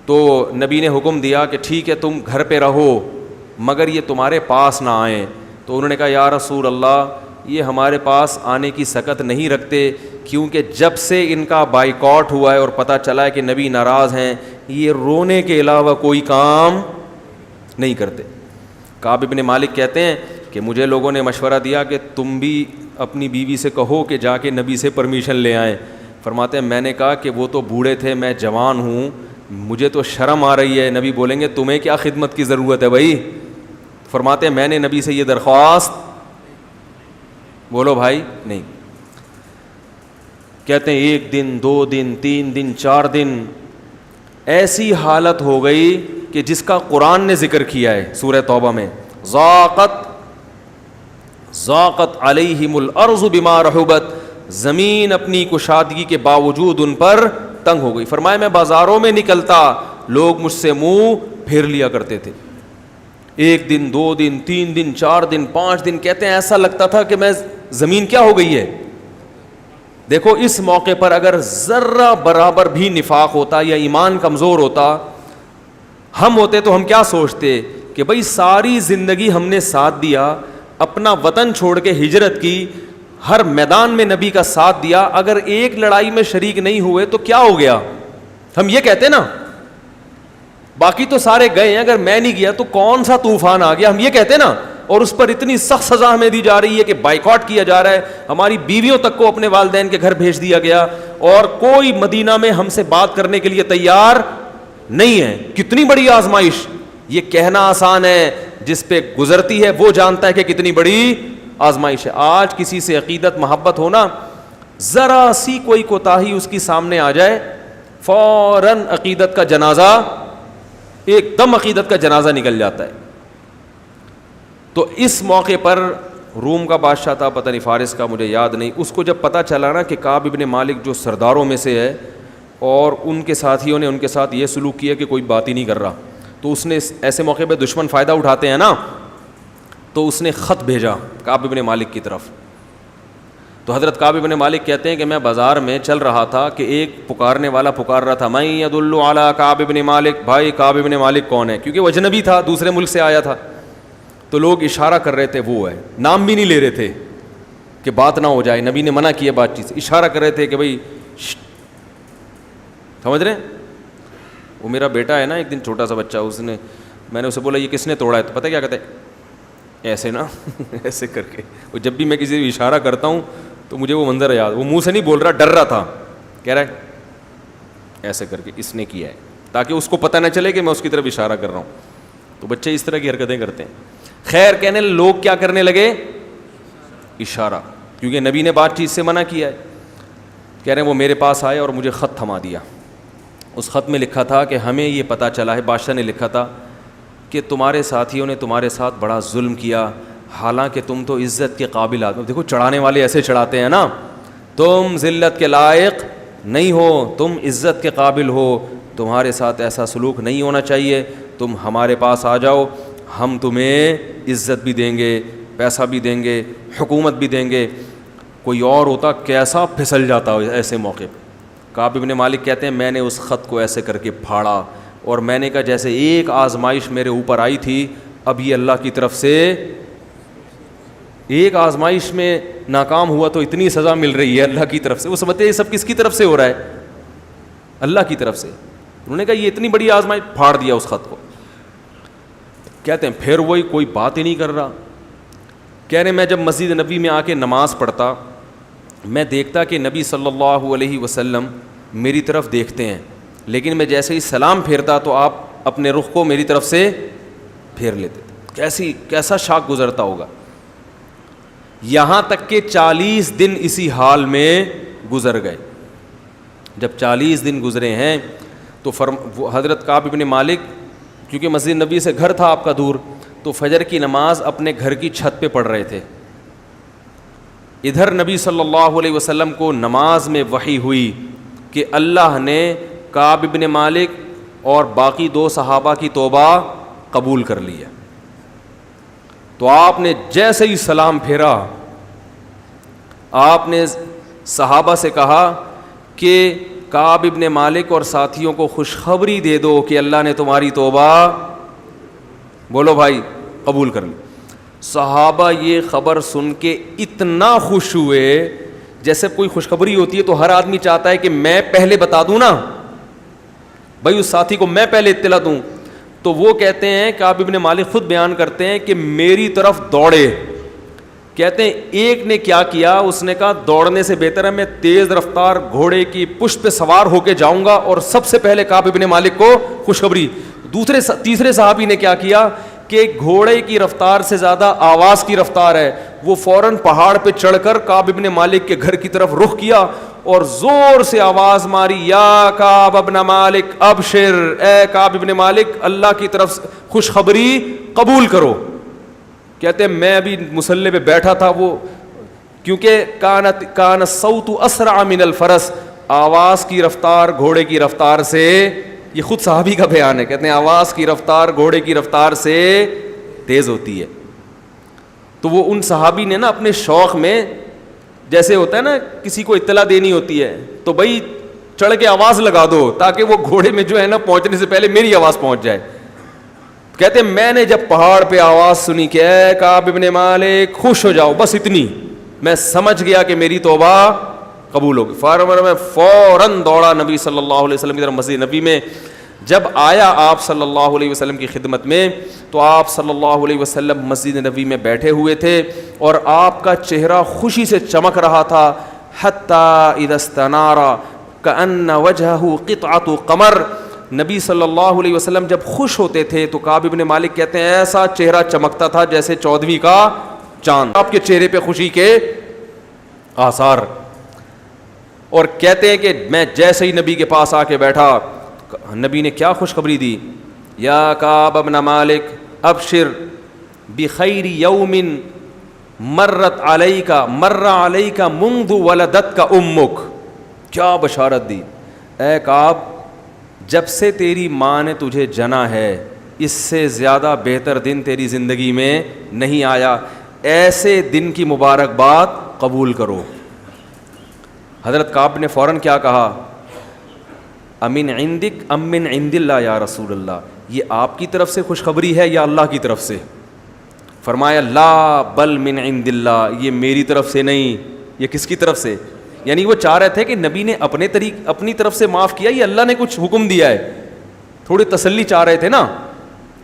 تو نبی نے حکم دیا کہ ٹھیک ہے تم گھر پہ رہو مگر یہ تمہارے پاس نہ آئیں. تو انہوں نے کہا یا رسول اللہ یہ ہمارے پاس آنے کی سکت نہیں رکھتے, کیونکہ جب سے ان کا بائیکاٹ ہوا ہے اور پتہ چلا ہے کہ نبی ناراض ہیں, یہ رونے کے علاوہ کوئی کام نہیں کرتے. کعب بن مالک کہتے ہیں کہ مجھے لوگوں نے مشورہ دیا کہ تم بھی اپنی بیوی سے کہو کہ جا کے نبی سے پرمیشن لے آئیں. فرماتے ہیں میں نے کہا کہ وہ تو بوڑھے تھے, میں جوان ہوں, مجھے تو شرم آ رہی ہے. نبی بولیں گے تمہیں کیا خدمت کی ضرورت ہے بھائی. فرماتے ہیں میں نے نبی سے یہ درخواست, بولو بھائی, نہیں. کہتے ہیں 1 دن 2 دن 3 دن 4 دن ایسی حالت ہو گئی کہ جس کا قرآن نے ذکر کیا ہے سورہ توبہ میں, ضاقت علیہم الارض بما رحبت, زمین اپنی کشادگی کے باوجود ان پر تنگ ہو گئی. فرمایا میں بازاروں میں نکلتا, لوگ مجھ سے منہ پھیر لیا کرتے تھے. 1 دن 2 دن 3 دن 4 دن 5 دن, کہتے ہیں ایسا لگتا تھا کہ میں زمین کیا ہو گئی ہے. دیکھو اس موقع پر اگر ذرہ برابر بھی نفاق ہوتا یا ایمان کمزور ہوتا, ہم ہوتے تو ہم کیا سوچتے کہ بھئی ساری زندگی ہم نے ساتھ دیا, اپنا وطن چھوڑ کے ہجرت کی, ہر میدان میں نبی کا ساتھ دیا, اگر ایک لڑائی میں شریک نہیں ہوئے تو کیا ہو گیا, ہم یہ کہتے نا. باقی تو سارے گئے ہیں, اگر میں نہیں گیا تو کون سا طوفان آ گیا, ہم یہ کہتے نا. اور اس پر اتنی سخت سزا ہمیں دی جا رہی ہے کہ بائیکاٹ کیا جا رہا ہے, ہماری بیویوں تک کو اپنے والدین کے گھر بھیج دیا گیا, اور کوئی مدینہ میں ہم سے بات کرنے کے لیے تیار نہیں ہے. کتنی بڑی آزمائش. یہ کہنا آسان ہے, جس پہ گزرتی ہے وہ جانتا ہے کہ کتنی بڑی آزمائش ہے. آج کسی سے عقیدت محبت ہونا, ذرا سی کوئی کوتاہی اس کی سامنے آ جائے, فوراً عقیدت کا جنازہ, ایک دم عقیدت کا جنازہ نکل جاتا ہے. تو اس موقع پر روم کا بادشاہ تھا, پتہ نہیں فارس کا, مجھے یاد نہیں, اس کو جب پتہ چلا نا کہ کعب بن مالک جو سرداروں میں سے ہے اور ان کے ساتھیوں نے ان کے ساتھ یہ سلوک کیا کہ کوئی بات ہی نہیں کر رہا, تو اس نے ایسے موقع پہ دشمن فائدہ اٹھاتے ہیں نا, تو اس نے خط بھیجا کعب بن مالک کی طرف. تو حضرت کعب بن مالک کہتے ہیں کہ میں بازار میں چل رہا تھا کہ ایک پکارنے والا پکار رہا تھا, میں یدل علی کعب بن مالک, بھائی کعب بن مالک کون ہے, کیونکہ وہ اجنبی تھا, دوسرے ملک سے آیا تھا. تو لوگ اشارہ کر رہے تھے وہ ہے, نام بھی نہیں لے رہے تھے کہ بات نہ ہو جائے, نبی نے منع کیا بات چیت, اشارہ کر رہے تھے کہ بھائی سمجھ رہے ہیں. وہ میرا بیٹا ہے نا, ایک دن چھوٹا سا بچہ, اس نے, میں نے اسے بولا یہ کس نے توڑا ہے, تو پتہ کیا کہتے ہیں ایسے نا ایسے کر کے. وہ جب بھی میں کسی کو اشارہ کرتا ہوں تو مجھے وہ منظر یاد, وہ منہ سے نہیں بول رہا, ڈر رہا تھا, کہہ رہا ہے ایسے کر کے اس نے کیا ہے, تاکہ اس کو پتہ نہ چلے کہ میں اس کی طرف اشارہ کر رہا ہوں. تو بچے اس طرح کی حرکتیں کرتے ہیں. خیر کہنے لوگ کیا کرنے لگے, اشارہ. کیونکہ نبی نے بات چیز سے منع کیا ہے. کہہ رہے ہیں وہ میرے پاس آئے اور مجھے خط تھما دیا. اس خط میں لکھا تھا کہ ہمیں یہ پتہ چلا ہے، بادشاہ نے لکھا تھا کہ تمہارے ساتھیوں نے تمہارے ساتھ بڑا ظلم کیا، حالانکہ تم تو عزت کے قابل آدمی. دیکھو چڑھانے والے ایسے چڑھاتے ہیں نا، تم ذلت کے لائق نہیں ہو، تم عزت کے قابل ہو، تمہارے ساتھ ایسا سلوک نہیں ہونا چاہیے، تم ہمارے پاس آ جاؤ، ہم تمہیں عزت بھی دیں گے، پیسہ بھی دیں گے، حکومت بھی دیں گے. کوئی اور ہوتا کیسا پھسل جاتا ہو ایسے موقع پہ. کعب بن مالک کہتے ہیں میں نے اس خط کو ایسے کر کے پھاڑا اور میں نے کہا جیسے ایک آزمائش میرے اوپر آئی تھی، اب یہ اللہ کی طرف سے ایک آزمائش میں ناکام ہوا تو اتنی سزا مل رہی ہے اللہ کی طرف سے. وہ سمجھتے ہیں یہ سب کس کی طرف سے ہو رہا ہے؟ اللہ کی طرف سے. انہوں نے کہا یہ اتنی بڑی آزمائش، پھاڑ دیا اس خط کو. کہتے ہیں پھر وہی کوئی بات ہی نہیں کر رہا. کہہ رہے میں جب مسجد نبی میں آ کے نماز پڑھتا، میں دیکھتا کہ نبی صلی اللہ علیہ وسلم میری طرف دیکھتے ہیں، لیکن میں جیسے ہی سلام پھیرتا تو آپ اپنے رخ کو میری طرف سے پھیر لیتے تھے. کیسا شاک گزرتا ہوگا. یہاں تک کہ 40 دن اسی حال میں گزر گئے. جب 40 دن گزرے ہیں تو حضرت کعب بن مالک، کیونکہ مسجد نبی سے گھر تھا آپ کا دور، تو فجر کی نماز اپنے گھر کی چھت پہ پڑھ رہے تھے. ادھر نبی صلی اللہ علیہ وسلم کو نماز میں وحی ہوئی کہ اللہ نے کعب بن مالک اور باقی 2 صحابہ کی توبہ قبول کر لی ہے. تو آپ نے جیسے ہی سلام پھیرا، آپ نے صحابہ سے کہا کہ کعب بن مالک اور ساتھیوں کو خوشخبری دے دو کہ اللہ نے تمہاری توبہ، بولو بھائی، قبول کر لی. صحابہ یہ خبر سن کے اتنا خوش ہوئے، جیسے کوئی خوشخبری ہوتی ہے تو ہر آدمی چاہتا ہے کہ میں پہلے بتا دوں نا بھائی، اس ساتھی کو میں پہلے اطلاع دوں. تو وہ کہتے ہیں، کعب بن مالک خود بیان کرتے ہیں کہ میری طرف دوڑے. کہتے ہیں ایک نے کیا کیا، اس نے کہا دوڑنے سے بہتر ہے میں تیز رفتار گھوڑے کی پشت پہ سوار ہو کے جاؤں گا اور سب سے پہلے کعب بن مالک کو خوشخبری. تیسرے صحابی نے کیا کیا کہ گھوڑے کی رفتار سے زیادہ آواز کی رفتار ہے، وہ فوراً پہاڑ پہ چڑھ کر کعب بن مالک کے گھر کی طرف رخ کیا اور زور سے آواز ماری، یا کعب بن مالک ابشر، اے کعب بن مالک اللہ کی طرف خوشخبری قبول کرو. کہتے ہیں میں ابھی مصلی پہ بیٹھا تھا، وہ کیونکہ کان الصوت اسرع من الفرس، آواز کی رفتار گھوڑے کی رفتار سے، یہ خود صحابی کا بیان ہے، کہتے ہیں آواز کی رفتار گھوڑے کی رفتار سے تیز ہوتی ہے. تو وہ ان صحابی نے نا اپنے شوق میں، جیسے ہوتا ہے نا کسی کو اطلاع دینی ہوتی ہے تو بھائی چڑھ کے آواز لگا دو تاکہ وہ گھوڑے میں جو ہے نا پہنچنے سے پہلے میری آواز پہنچ جائے. کہتے ہیں میں نے جب پہاڑ پہ آواز سنی کہ اے کعب بن مالک خوش ہو جاؤ، بس اتنی، میں سمجھ گیا کہ میری توبہ قبول ہوگی. میں فوراً دوڑا نبی صلی اللہ علیہ وسلم کی طرف مسجد نبی میں. جب آیا آپ صلی اللہ علیہ وسلم کی خدمت میں تو آپ صلی اللہ علیہ وسلم مسجد نبی میں بیٹھے ہوئے تھے اور آپ کا چہرہ خوشی سے چمک رہا تھا. حتی اذا استنار کأن وجہہ قطعۃ قمر. نبی صلی اللہ علیہ وسلم جب خوش ہوتے تھے تو کعب بن مالک کہتے ہیں ایسا چہرہ چمکتا تھا جیسے 14ویں کا چاند، آپ کے چہرے پہ خوشی کے آثار. اور کہتے ہیں کہ میں جیسے ہی نبی کے پاس آ کے بیٹھا، نبی نے کیا خوشخبری دی، یا کعب بن مالک ابشر بخیر یوم مرت علیک مر علیک منذ ولدتک امک. کیا بشارت دی، اے کعب جب سے تیری ماں نے تجھے جنا ہے اس سے زیادہ بہتر دن تیری زندگی میں نہیں آیا، ایسے دن کی مبارکباد قبول کرو. حضرت کعب نے فوراً کیا کہا، امن عندک ام من عند اللہ یا رسول اللہ، یہ آپ کی طرف سے خوشخبری ہے یا اللہ کی طرف سے؟ فرمایا لا بل من عند اللہ، یہ میری طرف سے نہیں، یہ کس کی طرف سے؟ یعنی وہ چاہ رہے تھے کہ نبی نے اپنی طرف سے معاف کیا، یہ اللہ نے کچھ حکم دیا ہے، تھوڑی تسلی چاہ رہے تھے نا.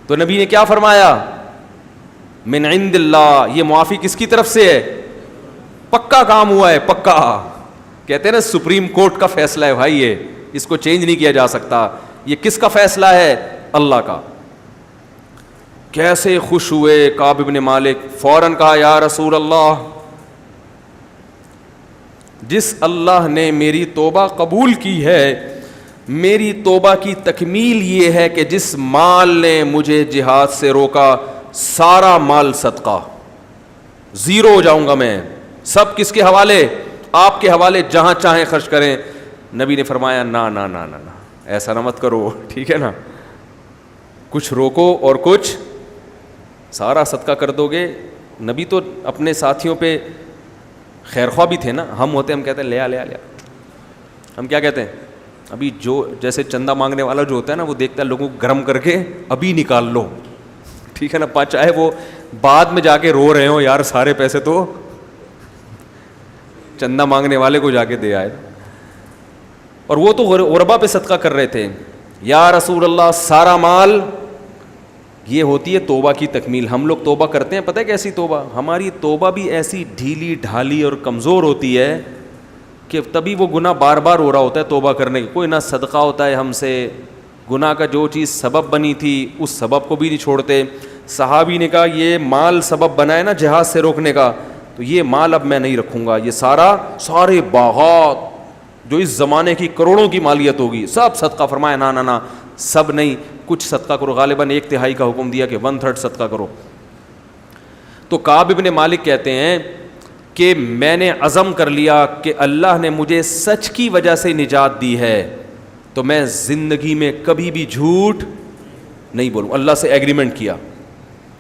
تو نبی نے کیا فرمایا، من عند اللہ، یہ معافی کس کی طرف سے ہے؟ پکا کام ہوا ہے، پکا. کہتے ہیں نا سپریم کورٹ کا فیصلہ ہے بھائی، یہ اس کو چینج نہیں کیا جا سکتا. یہ کس کا فیصلہ ہے؟ اللہ کا. کیسے خوش ہوئے کعب بن مالک، فوراً کہا یا رسول اللہ جس اللہ نے میری توبہ قبول کی ہے، میری توبہ کی تکمیل یہ ہے کہ جس مال نے مجھے جہاد سے روکا سارا مال صدقہ، زیرو ہو جاؤں گا میں، سب کس کے حوالے؟ آپ کے حوالے، جہاں چاہیں خرچ کریں۔ نبی نے فرمایا نا نا نا نا نا، ایسا نہ مت کرو، ٹھیک ہے نا، کچھ روکو اور کچھ سارا صدقہ کر دو گے۔ نبی تو اپنے ساتھیوں پہ خیر خواہ بھی تھے نا، ہم ہوتے ہم کہتے ہیں لیا لیا لیا، ہم کیا کہتے ہیں ابھی جو جیسے چندہ مانگنے والا جو ہوتا ہے نا، وہ دیکھتا ہے لوگوں کو گرم کر کے ابھی نکال لو، ٹھیک ہے نا، چاہے وہ بعد میں جا کے رو رہے ہوں یار سارے پیسے تو چندہ مانگنے والے کو جا کے دے آئے۔ اور وہ تو غربا پہ صدقہ کر رہے تھے۔ یا رسول اللہ سارا مال، یہ ہوتی ہے توبہ کی تکمیل۔ ہم لوگ توبہ کرتے ہیں، پتہ ہے کیسی توبہ؟ ہماری توبہ بھی ایسی ڈھیلی ڈھالی اور کمزور ہوتی ہے کہ تبھی وہ گناہ بار بار ہو رہا ہوتا ہے توبہ کرنے کی۔ کوئی نہ صدقہ ہوتا ہے ہم سے، گناہ کا جو چیز سبب بنی تھی اس سبب کو بھی نہیں چھوڑتے۔ صحابی نے کہا یہ مال سبب بنا ہے نا جہاد سے روکنے کا، تو یہ مال اب میں نہیں رکھوں گا، یہ سارے باغات جو اس زمانے کی کروڑوں کی مالیت ہوگی سب صدقہ۔ فرمایا نا نا نا، سب نہیں، کچھ صدقہ کرو، غالباً 1/3 کا حکم دیا کہ 1/3 صدقہ کرو۔ تو کعب ابن مالک کہتے ہیں کہ میں نے عزم کر لیا کہ اللہ نے مجھے سچ کی وجہ سے نجات دی ہے تو میں زندگی میں کبھی بھی جھوٹ نہیں بولوں، اللہ سے ایگریمنٹ کیا۔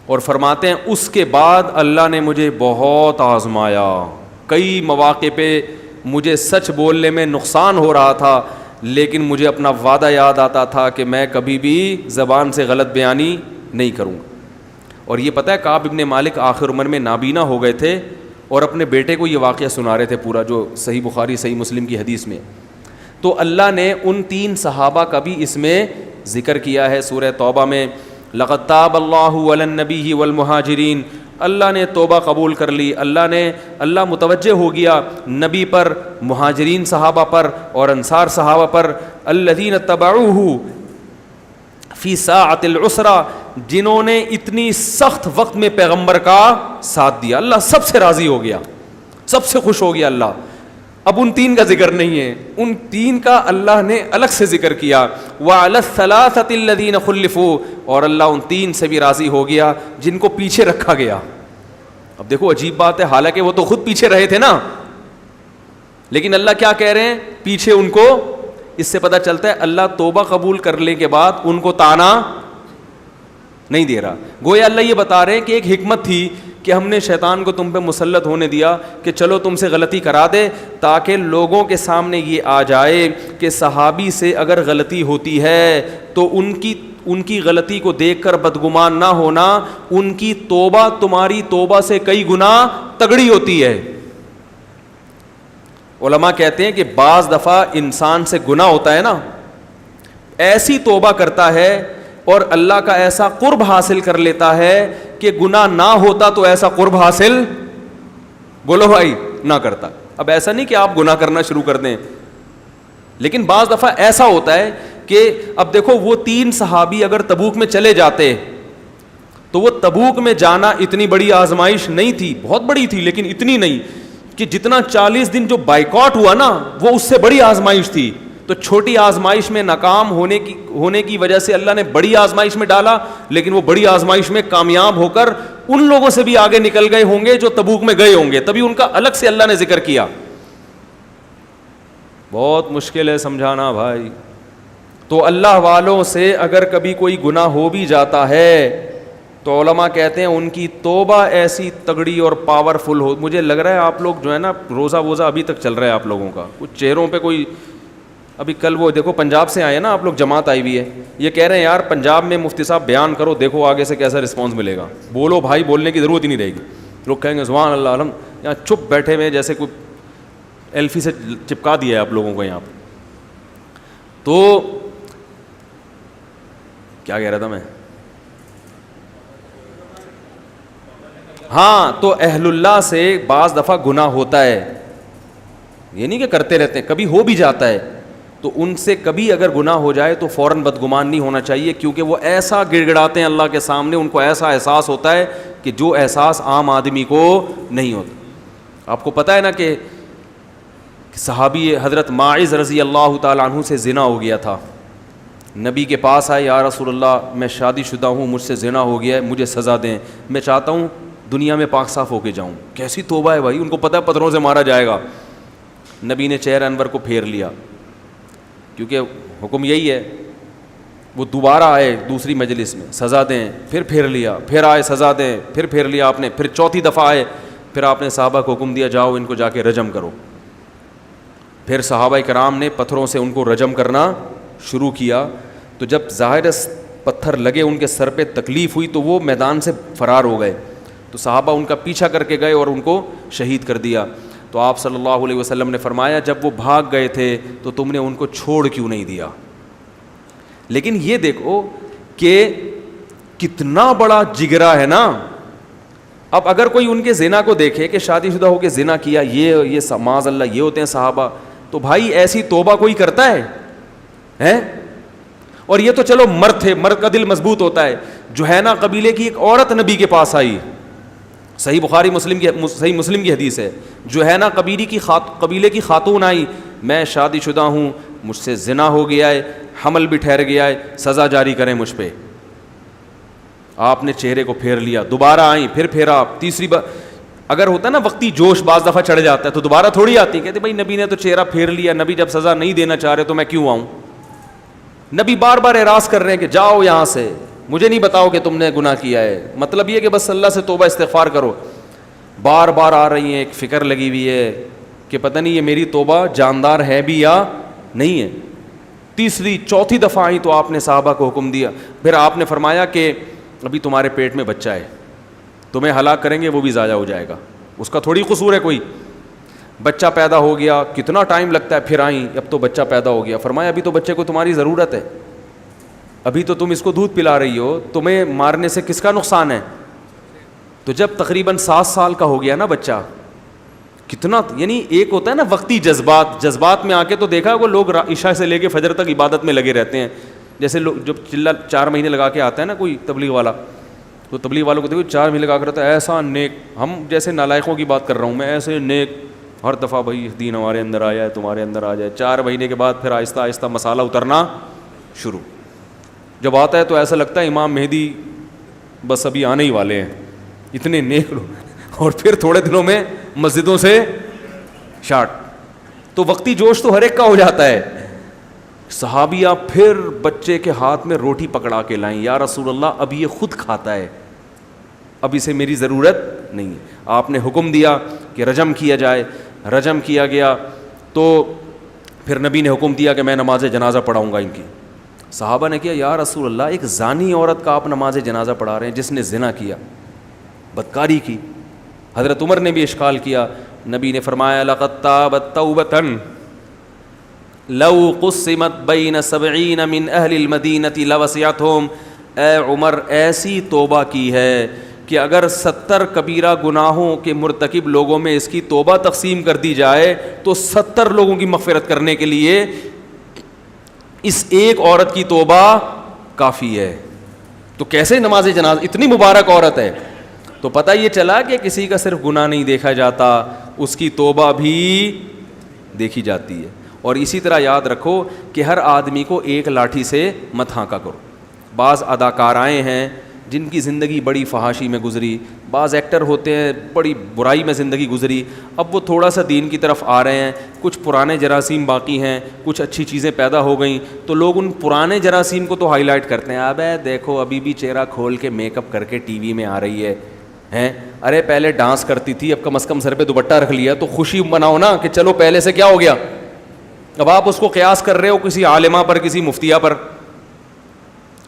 اور فرماتے ہیں اس کے بعد اللہ نے مجھے بہت آزمایا، کئی مواقع پہ مجھے سچ بولنے میں نقصان ہو رہا تھا، لیکن مجھے اپنا وعدہ یاد آتا تھا کہ میں کبھی بھی زبان سے غلط بیانی نہیں کروں گا۔ اور یہ پتہ ہے کعب ابن مالک آخر عمر میں نابینا ہو گئے تھے اور اپنے بیٹے کو یہ واقعہ سنا رہے تھے پورا، جو صحیح بخاری صحیح مسلم کی حدیث میں۔ تو اللہ نے ان 3 صحابہ کا بھی اس میں ذکر کیا ہے سورہ توبہ میں، لقد تاب اللہ علی النبی والمہاجرین، اللہ نے توبہ قبول کر لی، اللہ متوجہ ہو گیا نبی پر، مہاجرین صحابہ پر اور انصار صحابہ پر، الذین اتبعوہ فی ساعۃ العسرہ، جنہوں نے اتنی سخت وقت میں پیغمبر کا ساتھ دیا، اللہ سب سے راضی ہو گیا، سب سے خوش ہو گیا اللہ۔ اب ان 3 کا ذکر نہیں ہے، ان 3 کا اللہ نے الگ سے ذکر کیا، وعلی الثلاثۃ الذین خلفوا، اور اللہ ان 3 سے بھی راضی ہو گیا جن کو پیچھے رکھا گیا۔ اب دیکھو عجیب بات ہے، حالانکہ وہ تو خود پیچھے رہے تھے نا، لیکن اللہ کیا کہہ رہے ہیں پیچھے ان کو؟ اس سے پتہ چلتا ہے اللہ توبہ قبول کرنے کے بعد ان کو تانا نہیں دے رہا، گویا اللہ یہ بتا رہے ہیں کہ ایک حکمت تھی کہ ہم نے شیطان کو تم پہ مسلط ہونے دیا کہ چلو تم سے غلطی کرا دے، تاکہ لوگوں کے سامنے یہ آ جائے کہ صحابی سے اگر غلطی ہوتی ہے تو ان کی غلطی کو دیکھ کر بدگمان نہ ہونا، ان کی توبہ تمہاری توبہ سے کئی گنا تگڑی ہوتی ہے۔ علماء کہتے ہیں کہ بعض دفعہ انسان سے گناہ ہوتا ہے نا، ایسی توبہ کرتا ہے اور اللہ کا ایسا قرب حاصل کر لیتا ہے کہ گناہ نہ ہوتا تو ایسا قرب حاصل بولو بھائی نہ کرتا۔ اب ایسا نہیں کہ آپ گناہ کرنا شروع کر دیں، لیکن بعض دفعہ ایسا ہوتا ہے کہ اب دیکھو وہ 3 صحابی اگر تبوک میں چلے جاتے تو وہ تبوک میں جانا اتنی بڑی آزمائش نہیں تھی، بہت بڑی تھی لیکن اتنی نہیں کہ جتنا 40 دن جو بائیکاٹ ہوا نا وہ اس سے بڑی آزمائش تھی۔ تو چھوٹی آزمائش میں ناکام ہونے کی وجہ سے اللہ نے بڑی آزمائش میں ڈالا، لیکن وہ بڑی آزمائش میں کامیاب ہو کر ان لوگوں سے بھی آگے نکل گئے ہوں گے جو تبوک میں گئے ہوں گے، تبھی ان کا الگ سے اللہ نے ذکر کیا۔ بہت مشکل ہے سمجھانا بھائی۔ تو اللہ والوں سے اگر کبھی کوئی گناہ ہو بھی جاتا ہے تو علماء کہتے ہیں ان کی توبہ ایسی تگڑی اور پاورفل ہو۔ مجھے لگ رہا ہے آپ لوگ جو ہے نا روزہ ووزہ ابھی تک چل رہا ہے آپ لوگوں کا، کچھ چہروں پہ کوئی، ابھی کل وہ دیکھو پنجاب سے آئے نا آپ لوگ، جماعت آئی ہوئی ہے، یہ کہہ رہے ہیں یار پنجاب میں مفتی صاحب بیان کرو، دیکھو آگے سے کیسا رسپانس ملے گا۔ بولو بھائی، بولنے کی ضرورت ہی نہیں رہے گی، لوگ کہیں گے سبحان اللہ علم، یہاں چپ بیٹھے ہوئے جیسے کوئی ایلفی سے چپکا دیا ہے آپ لوگوں کو یہاں پہ۔ تو کیا کہہ رہا تھا میں؟ ہاں، تو اہل اللہ سے بعض دفعہ گناہ ہوتا ہے، یہ نہیں کہ کرتے رہتے ہیں، کبھی ہو بھی جاتا ہے، تو ان سے کبھی اگر گناہ ہو جائے تو فوراً بدگمان نہیں ہونا چاہیے، کیونکہ وہ ایسا گڑ گڑاتے ہیں اللہ کے سامنے، ان کو ایسا احساس ہوتا ہے کہ جو احساس عام آدمی کو نہیں ہوتا۔ آپ کو پتہ ہے نا کہ صحابی حضرت ماعز رضی اللہ تعالیٰ عنہ سے زنا ہو گیا تھا. نبی کے پاس آئے, یا رسول اللہ میں شادی شدہ ہوں, مجھ سے زنا ہو گیا ہے, مجھے سزا دیں, میں چاہتا ہوں دنیا میں پاک صاف ہو کے جاؤں. کیسی توبہ ہے بھائی, ان کو پتہ ہے پتھروں سے مارا جائے گا. نبی نے چہرہ انور کو پھیر لیا, کیونکہ حکم یہی ہے. وہ دوبارہ آئے دوسری مجلس میں, سزا دیں, پھر پھیر لیا, پھر آئے سزا دیں, پھر پھیر لیا آپ نے, پھر چوتھی دفعہ آئے, پھر آپ نے صحابہ کو حکم دیا جاؤ ان کو جا کے رجم کرو. پھر صحابہ کرام نے پتھروں سے ان کو رجم کرنا شروع کیا. تو جب ظاہر پتھر لگے ان کے سر پہ تکلیف ہوئی تو وہ میدان سے فرار ہو گئے. تو صحابہ ان کا پیچھا کر کے گئے اور ان کو شہید کر دیا. تو آپ صلی اللہ علیہ وسلم نے فرمایا جب وہ بھاگ گئے تھے تو تم نے ان کو چھوڑ کیوں نہیں دیا. لیکن یہ دیکھو کہ کتنا بڑا جگرا ہے نا. اب اگر کوئی ان کے زنا کو دیکھے کہ شادی شدہ ہو کے زنا کیا, یہ معاذ اللہ یہ ہوتے ہیں صحابہ, تو بھائی ایسی توبہ کوئی کرتا ہے؟ اور یہ تو چلو مرد تھے, مرد کا دل مضبوط ہوتا ہے. جوہینہ قبیلے کی ایک عورت نبی کے پاس آئی, صحیح بخاری صحیح مسلم کی حدیث ہے. جوہینہ قبیلے کی خاتون آئی, میں شادی شدہ ہوں, مجھ سے زنا ہو گیا ہے, حمل بھی ٹھہر گیا ہے, سزا جاری کریں مجھ پہ. آپ نے چہرے کو پھیر لیا, دوبارہ آئیں, پھر پھیرا, تیسری بار. اگر ہوتا ہے نا وقتی جوش بعض دفعہ چڑھ جاتا ہے تو دوبارہ تھوڑی آتی, کہتے بھائی نبی نے تو چہرہ پھیر لیا, نبی جب سزا نہیں دینا چاہ رہے تو میں کیوں آؤں. نبی بار بار اعراض کر رہے ہیں کہ جاؤ یہاں سے, مجھے نہیں بتاؤ کہ تم نے گناہ کیا ہے, مطلب یہ کہ بس اللہ سے توبہ استغفار کرو. بار بار آ رہی ہیں, ایک فکر لگی ہوئی ہے کہ پتہ نہیں یہ میری توبہ جاندار ہے بھی یا نہیں ہے. تیسری چوتھی دفعہ آئی تو آپ نے صحابہ کو حکم دیا. پھر آپ نے فرمایا کہ ابھی تمہارے پیٹ میں بچہ ہے, تمہیں ہلاک کریں گے وہ بھی ضائع ہو جائے گا, اس کا تھوڑی قصور ہے کوئی. بچہ پیدا ہو گیا, کتنا ٹائم لگتا ہے, پھر آئیں, اب تو بچہ پیدا ہو گیا. فرمایا ابھی تو بچے کو تمہاری ضرورت ہے, ابھی تو تم اس کو دودھ پلا رہی ہو, تمہیں مارنے سے کس کا نقصان ہے. تو جب تقریباً 7 سال کا ہو گیا نا بچہ, کتنا یعنی ایک ہوتا ہے نا وقتی جذبات میں آ کے تو دیکھا وہ لوگ عشاء سے لے کے فجر تک عبادت میں لگے رہتے ہیں. جیسے لوگ جب چلہ 4 مہینے لگا کے آتا ہے نا کوئی تبلیغ والا, تو تبلیغ والوں کو دیکھو 4 مہینے لگا کر رہتا ہے, ایسا نیک, ہم جیسے نالائقوں کی بات کر رہا ہوں میں, ایسے نیک, ہر دفعہ بھائی دین ہمارے اندر آیا ہے, تمہارے اندر آ جائے. 4 مہینے کے بعد پھر آہستہ آہستہ مسالہ اترنا شروع. جب آتا ہے تو ایسا لگتا ہے امام مہدی بس ابھی آنے ہی والے ہیں, اتنے نیک لوگ. اور پھر تھوڑے دنوں میں مسجدوں سے شارٹ. تو وقتی جوش تو ہر ایک کا ہو جاتا ہے. صحابیہ پھر بچے کے ہاتھ میں روٹی پکڑا کے لائیں, یا رسول اللہ اب یہ خود کھاتا ہے, اب اسے میری ضرورت نہیں ہے. آپ نے حکم دیا کہ رجم کیا جائے, رجم کیا گیا. تو پھر نبی نے حکم دیا کہ میں نماز جنازہ پڑھاؤں گا ان کی. صحابہ نے کیا, یا رسول اللہ ایک زانی عورت کا آپ نماز جنازہ پڑھا رہے ہیں جس نے زنا کیا, بدکاری کی. حضرت عمر نے بھی اشکال کیا. نبی نے فرمایا لقد تابت توبۃ لو قسمت بین 70 من اہل المدینہ لوسعتہم. اے عمر ایسی توبہ کی ہے کہ اگر 70 کبیرہ گناہوں کے مرتکب لوگوں میں اس کی توبہ تقسیم کر دی جائے تو 70 لوگوں کی مغفرت کرنے کے لیے اس ایک عورت کی توبہ کافی ہے. تو کیسے نماز جنازہ, اتنی مبارک عورت ہے. تو پتہ یہ چلا کہ کسی کا صرف گناہ نہیں دیکھا جاتا, اس کی توبہ بھی دیکھی جاتی ہے. اور اسی طرح یاد رکھو کہ ہر آدمی کو ایک لاٹھی سے مت ہانکا کرو. بعض اداکارائیں ہیں جن کی زندگی بڑی فحاشی میں گزری, بعض ایکٹر ہوتے ہیں بڑی برائی میں زندگی گزری, اب وہ تھوڑا سا دین کی طرف آ رہے ہیں, کچھ پرانے جراثیم باقی ہیں, کچھ اچھی چیزیں پیدا ہو گئیں, تو لوگ ان پرانے جراثیم کو تو ہائی لائٹ کرتے ہیں. اب دیکھو ابھی بھی چہرہ کھول کے میک اپ کر کے ٹی وی میں آ رہی ہے, ارے پہلے ڈانس کرتی تھی, اب کم از کم سر پہ دوپٹہ رکھ لیا, تو خوشی مناؤ نا کہ چلو پہلے سے کیا ہو گیا. اب آپ اس کو قیاس کر رہے ہو کسی عالمہ پر, کسی مفتیہ پر,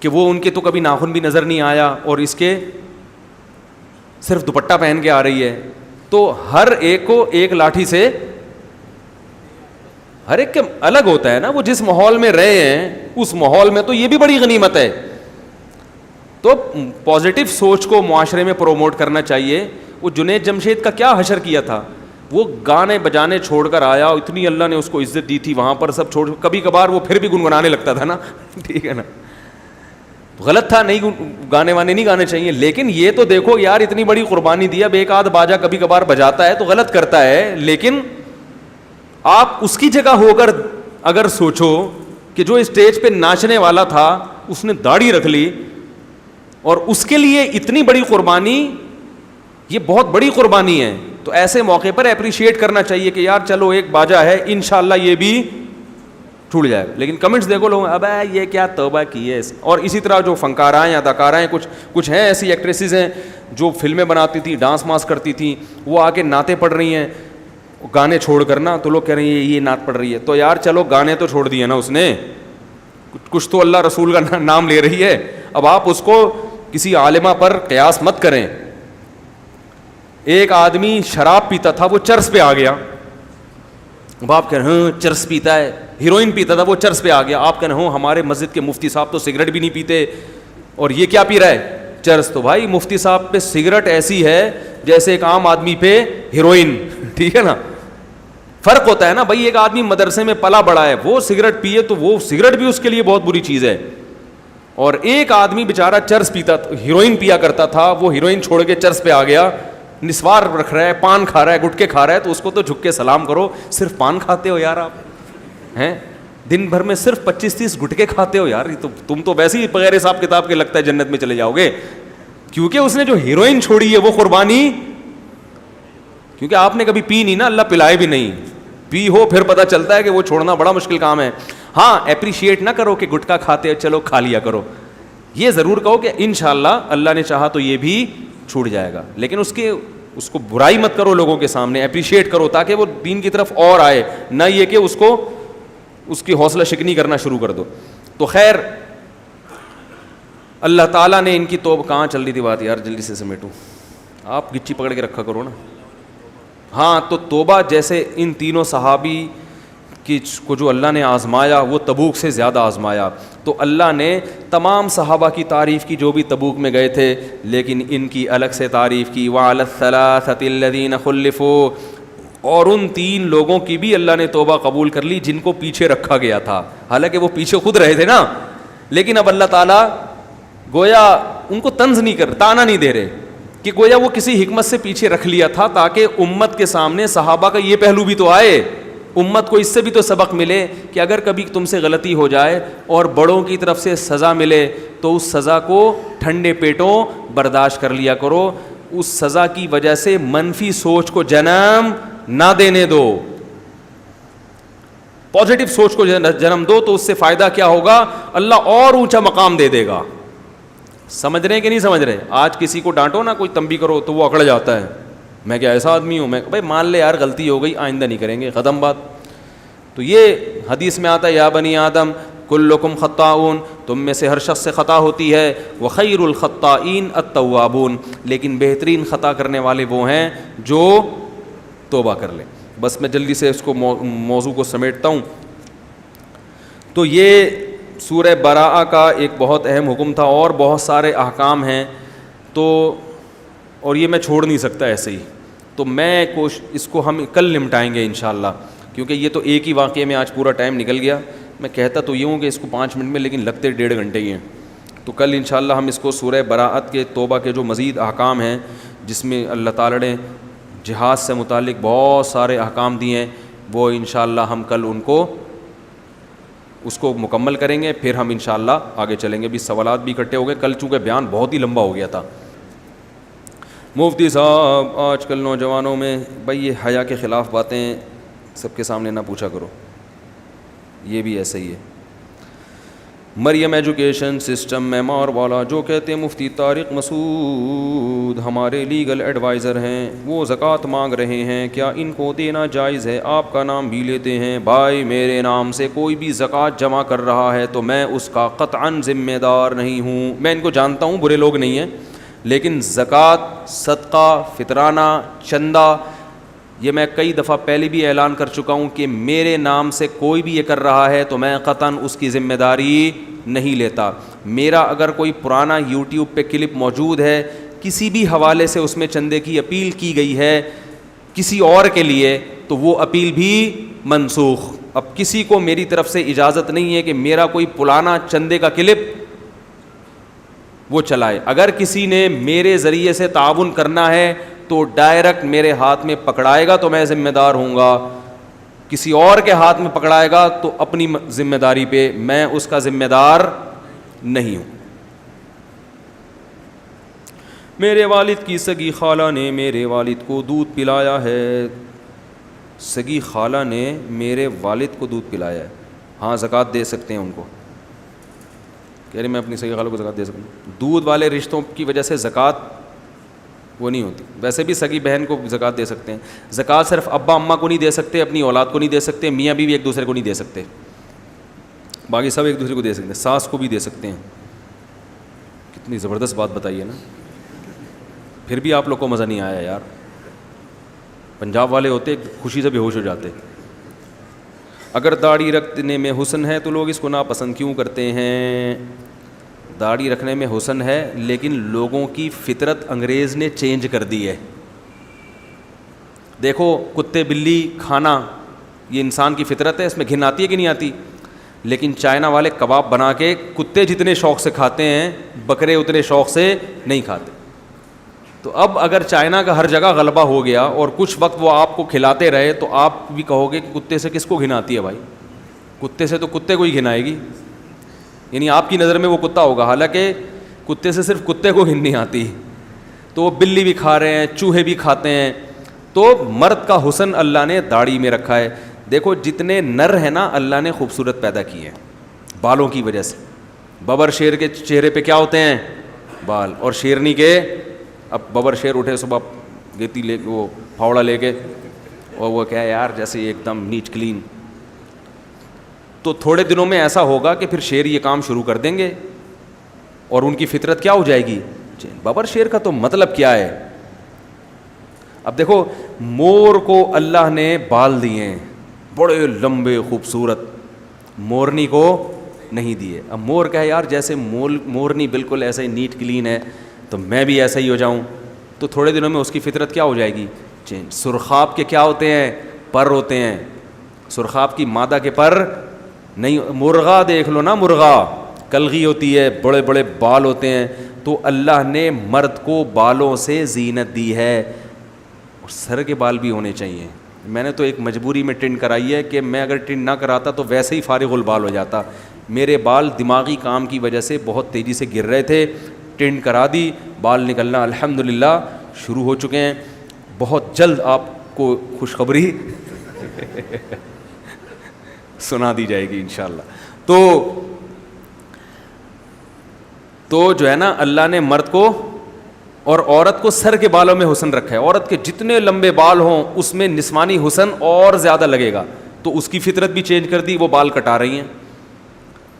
کہ وہ ان کے تو کبھی ناخن بھی نظر نہیں آیا اور اس کے صرف دوپٹہ پہن کے آ رہی ہے. تو ہر ایک کو ایک لاٹھی سے, ہر ایک کے الگ ہوتا ہے نا, وہ جس ماحول میں رہے ہیں اس ماحول میں, تو یہ بھی بڑی غنیمت ہے. تو پازیٹیو سوچ کو معاشرے میں پروموٹ کرنا چاہیے. وہ جنید جمشید کا کیا حشر کیا تھا, وہ گانے بجانے چھوڑ کر آیا, اتنی اللہ نے اس کو عزت دی تھی وہاں پر, سب چھوڑ, کبھی کبھار وہ پھر بھی گنگنانے لگتا تھا نا, ٹھیک ہے نا, غلط تھا, نہیں گانے وانے نہیں گانے چاہیے. لیکن یہ تو دیکھو یار اتنی بڑی قربانی دی, اب ایک آدھ باجا کبھی کبھار بجاتا ہے تو غلط کرتا ہے, لیکن آپ اس کی جگہ ہو کر اگر سوچو کہ جو اسٹیج پہ ناچنے والا تھا اس نے داڑھی رکھ لی اور اس کے لیے اتنی بڑی قربانی, یہ بہت بڑی قربانی ہے, تو ایسے موقع پر اپریشیٹ کرنا چاہیے کہ یار چلو ایک باجا ہے, انشاءاللہ یہ بھی چھوٹ جائے. لیکن کمنٹس دیکھو لوگ, اب یہ کیا توبہ کی ہے. اور اسی طرح جو فنکارہ ہیں یا اداکارہ ہیں, کچھ ہیں ایسی ایکٹریسز ہیں جو فلمیں بناتی تھیں, ڈانس ماس کرتی تھیں, وہ آ کے نعتیں پڑھ رہی ہیں گانے چھوڑ کر نا, تو لوگ کہہ رہے ہیں یہ نعت پڑھ رہی ہے. تو یار چلو گانے تو چھوڑ دیے نا اس نے, کچھ تو اللہ رسول کا نام لے رہی ہے. اب آپ اس کو کسی عالمہ پر قیاس مت کریں. ایک آدمی شراب پیتا تھا, وہ چرس پہ آ گیا. اب آپ کہہ رہے ہیں چرس پیتا ہے, ہیروئن پیتا تھا وہ چرس پہ آ گیا. آپ کہہ رہے ہوں ہمارے مسجد کے مفتی صاحب تو سگریٹ بھی نہیں پیتے اور یہ کیا پی رہا ہے, چرس. تو بھائی مفتی صاحب پہ سگریٹ ایسی ہے جیسے ایک عام آدمی پہ ہیروئن, ٹھیک ہے نا, فرق ہوتا ہے نا بھائی. ایک آدمی مدرسے میں پلا بڑا ہے, وہ سگریٹ پیے تو وہ سگریٹ بھی اس کے لیے بہت بری چیز ہے. اور ایک آدمی بیچارہ چرس پیتا, ہیروئن پیا کرتا تھا, وہ ہیروئن چھوڑ کے چرس پہ آ گیا, نسوار رکھ رہا ہے, پان کھا رہا ہے, گٹکے کھا رہا ہے, تو اس کو تو جھک کے سلام کرو. صرف پان کھاتے ہو یار آپ ہیں, دن بھر میں صرف 25-30 گٹکے کھاتے ہو یار, تو تم تو ویسے ہی بغیر حساب کتاب کے لگتا ہے جنت میں چلے جاؤ گے. کیونکہ اس نے جو ہیروئن چھوڑی ہے وہ قربانی, کیونکہ آپ نے کبھی پی نہیں نا, اللہ پلائے بھی نہیں. پی ہو پھر پتہ چلتا ہے کہ وہ چھوڑنا بڑا مشکل کام ہے. ہاں اپریشیٹ نہ کرو کہ گٹکا کھاتے ہو چلو کھا لیا کرو, یہ ضرور کہو کہ انشاءاللہ اللہ نے چاہا تو یہ بھی چھوٹ جائے گا. لیکن اس کو برائی مت کرو لوگوں کے سامنے, اپریشیٹ کرو تاکہ وہ دین کی طرف اور آئے, نہ یہ کہ اس کی حوصلہ شکنی کرنا شروع کر دو. تو خیر اللہ تعالیٰ نے ان کی توبہ, کہاں چل رہی تھی بات یار, جلدی سے سمیٹوں, آپ گچی پکڑ کے رکھا کرو نا. ہاں تو توبہ جیسے ان تینوں صحابی کو جو اللہ نے آزمایا وہ تبوک سے زیادہ آزمایا, تو اللہ نے تمام صحابہ کی تعریف کی جو بھی تبوک میں گئے تھے, لیکن ان کی الگ سے تعریف کی. وَعَلَى الثَّلَاثَةِ الَّذِينَ خُلِّفُوا, اور ان 3 لوگوں کی بھی اللہ نے توبہ قبول کر لی جن کو پیچھے رکھا گیا تھا. حالانکہ وہ پیچھے خود رہے تھے نا, لیکن اب اللہ تعالیٰ گویا ان کو طنز نہیں کر, تانا نہیں دے رہے کہ گویا وہ کسی حکمت سے پیچھے رکھ لیا تھا تاکہ امت کے سامنے صحابہ کا یہ پہلو بھی تو آئے, امت کو اس سے بھی تو سبق ملے کہ اگر کبھی تم سے غلطی ہو جائے اور بڑوں کی طرف سے سزا ملے تو اس سزا کو ٹھنڈے پیٹوں برداشت کر لیا کرو. اس سزا کی وجہ سے منفی سوچ کو جنم نہ دینے دو, پازیٹو سوچ کو جنم دو, تو اس سے فائدہ کیا ہوگا, اللہ اور اونچا مقام دے دے گا. سمجھ رہے ہیں کہ نہیں سمجھ رہے؟ آج کسی کو ڈانٹو نا, کوئی تنبیہ کرو تو وہ اکڑ جاتا ہے, میں کیا ایسا آدمی ہوں, میں بھائی مان لے یار غلطی ہو گئی, آئندہ نہیں کریں گے, ختم بات. تو یہ حدیث میں آتا ہے یا بنی آدم کلکم خطاؤن, تم میں سے ہر شخص سے خطا ہوتی ہے, وخیر الخطائین التوابون, لیکن بہترین خطا کرنے والے وہ ہیں جو توبہ کر لیں. بس میں جلدی سے اس کو موضوع کو سمیٹتا ہوں. تو یہ سورہ براءہ کا ایک بہت اہم حکم تھا, اور بہت سارے احکام ہیں, تو اور یہ میں چھوڑ نہیں سکتا ایسے ہی. تو میں اس کو ہم کل نمٹائیں گے انشاءاللہ, کیونکہ یہ تو ایک ہی واقعے میں آج پورا ٹائم نکل گیا. میں کہتا تو یہ ہوں کہ اس کو 5 منٹ میں, لیکن لگتے 1.5 گھنٹے ہی ہیں. تو کل انشاءاللہ ہم اس کو سورہ براءت کے توبہ کے جو مزید احکام ہیں, جس میں اللہ تعالیٰ نے جہاد سے متعلق بہت سارے احکام دیے ہیں, وہ انشاءاللہ ہم کل اس کو مکمل کریں گے. پھر ہم انشاءاللہ آگے چلیں گے. بھی سوالات بھی اکٹھے ہو گئے, کل چونکہ بیان بہت ہی لمبا ہو گیا تھا. مفتی صاحب آج کل نوجوانوں میں بھائی یہ حیا کے خلاف باتیں سب کے سامنے نہ پوچھا کرو, یہ بھی ایسا ہی ہے. مریم ایجوکیشن سسٹم معمار والا جو کہتے ہیں مفتی طارق مسعود ہمارے لیگل ایڈوائزر ہیں, وہ زکوٰۃ مانگ رہے ہیں, کیا ان کو دینا جائز ہے؟ آپ کا نام بھی لیتے ہیں. بھائی میرے نام سے کوئی بھی زکوٰۃ جمع کر رہا ہے تو میں اس کا قطعاً ذمہ دار نہیں ہوں. میں ان کو جانتا ہوں, برے لوگ نہیں ہیں, لیکن زکوٰۃ, صدقہ, فطرانہ, چندہ, یہ میں کئی دفعہ پہلے بھی اعلان کر چکا ہوں کہ میرے نام سے کوئی بھی یہ کر رہا ہے تو میں قطعاً اس کی ذمہ داری نہیں لیتا. میرا اگر کوئی پرانا یوٹیوب پہ کلپ موجود ہے, کسی بھی حوالے سے اس میں چندے کی اپیل کی گئی ہے کسی اور کے لیے, تو وہ اپیل بھی منسوخ. اب کسی کو میری طرف سے اجازت نہیں ہے کہ میرا کوئی پرانا چندے کا کلپ وہ چلائے. اگر کسی نے میرے ذریعے سے تعاون کرنا ہے تو ڈائریکٹ میرے ہاتھ میں پکڑائے گا تو میں ذمہ دار ہوں گا, کسی اور کے ہاتھ میں پکڑائے گا تو اپنی ذمہ داری پہ، میں اس کا ذمہ دار نہیں ہوں۔ میرے والد کی سگی خالہ نے میرے والد کو دودھ پلایا ہے، سگی خالہ نے میرے والد کو دودھ پلایا ہے، ہاں زکوٰۃ دے سکتے ہیں ان کو، کہہ رہے میں اپنی سگی خالہ کو زکوٰۃ دے سکتا ہوں۔ دودھ والے رشتوں کی وجہ سے زکوٰۃ وہ نہیں ہوتی، ویسے بھی سگی بہن کو زکوٰۃ دے سکتے ہیں۔ زکوٰۃ صرف ابا اماں کو نہیں دے سکتے، اپنی اولاد کو نہیں دے سکتے، میاں بیوی ایک دوسرے کو نہیں دے سکتے، باقی سب ایک دوسرے کو دے سکتے ہیں، ساس کو بھی دے سکتے ہیں۔ کتنی زبردست بات بتائیے نا، پھر بھی آپ لوگ کو مزہ نہیں آیا یار، پنجاب والے ہوتے خوشی سے بے ہوش ہو جاتے۔ اگر داڑھی رکھنے میں حسن ہے تو لوگ اس کو ناپسند کیوں کرتے ہیں؟ داڑھی رکھنے میں حسن ہے لیکن لوگوں کی فطرت انگریز نے چینج کر دی ہے۔ دیکھو کتے بلی کھانا یہ انسان کی فطرت ہے، اس میں گھن آتی ہے کہ نہیں آتی؟ لیکن چائنا والے کباب بنا کے کتے جتنے شوق سے کھاتے ہیں بکرے اتنے شوق سے نہیں کھاتے۔ تو اب اگر چائنا کا ہر جگہ غلبہ ہو گیا اور کچھ وقت وہ آپ کو کھلاتے رہے تو آپ بھی کہو گے کہ کتے سے کس کو گھن آتی ہے بھائی؟ کتے سے تو کتے کو ہی گھن آئے گی، یعنی آپ کی نظر میں وہ کتا ہوگا، حالانکہ کتے سے صرف کتے کو گھن نہیں آتی۔ تو وہ بلی بھی کھا رہے ہیں، چوہے بھی کھاتے ہیں۔ تو مرد کا حسن اللہ نے داڑھی میں رکھا ہے۔ دیکھو جتنے نر ہیں نا اللہ نے خوبصورت پیدا کیے ہیں بالوں کی وجہ سے۔ ببر شیر کے چہرے پہ کیا ہوتے ہیں؟ بال، اور شیرنی کے، اب ببر شیر اٹھے صبح گیتی لے کے وہ پھاوڑا لے کے اور وہ کیا ہے یار جیسے ایک دم نیٹ کلین، تو تھوڑے دنوں میں ایسا ہوگا کہ پھر شیر یہ کام شروع کر دیں گے اور ان کی فطرت کیا ہو جائے گی؟ ببر شیر کا تو مطلب کیا ہے؟ اب دیکھو مور کو اللہ نے بال دیے ہیں بڑے لمبے خوبصورت، مورنی کو نہیں دیے۔ اب مور کہے یار جیسے مورنی بالکل ایسے نیٹ کلین ہے تو میں بھی ایسا ہی ہو جاؤں، تو تھوڑے دنوں میں اس کی فطرت کیا ہو جائے گی؟ چینج۔ سرخاب کے کیا ہوتے ہیں؟ پر ہوتے ہیں، سرخاب کی مادہ کے پر نہیں۔ مرغا دیکھ لو نا، مرغا کلغی ہوتی ہے، بڑے بڑے بال ہوتے ہیں۔ تو اللہ نے مرد کو بالوں سے زینت دی ہے، اور سر کے بال بھی ہونے چاہیے۔ میں نے تو ایک مجبوری میں ٹنڈ کرائی ہے کہ میں اگر ٹنڈ نہ کراتا تو ویسے ہی فارغ البال ہو جاتا۔ میرے بال دماغی کام کی وجہ سے بہت تیزی سے گر رہے تھے، ٹنڈ کرا دی، بال نکلنا الحمدللہ شروع ہو چکے ہیں۔ بہت جلد آپ کو خوشخبری سنا دی جائے گی انشاءاللہ۔ تو جو ہے نا اللہ نے مرد کو اور عورت کو سر کے بالوں میں حسن رکھا ہے۔ عورت کے جتنے لمبے بال ہوں اس میں نسوانی حسن اور زیادہ لگے گا، تو اس کی فطرت بھی چینج کر دی، وہ بال کٹا رہی ہیں۔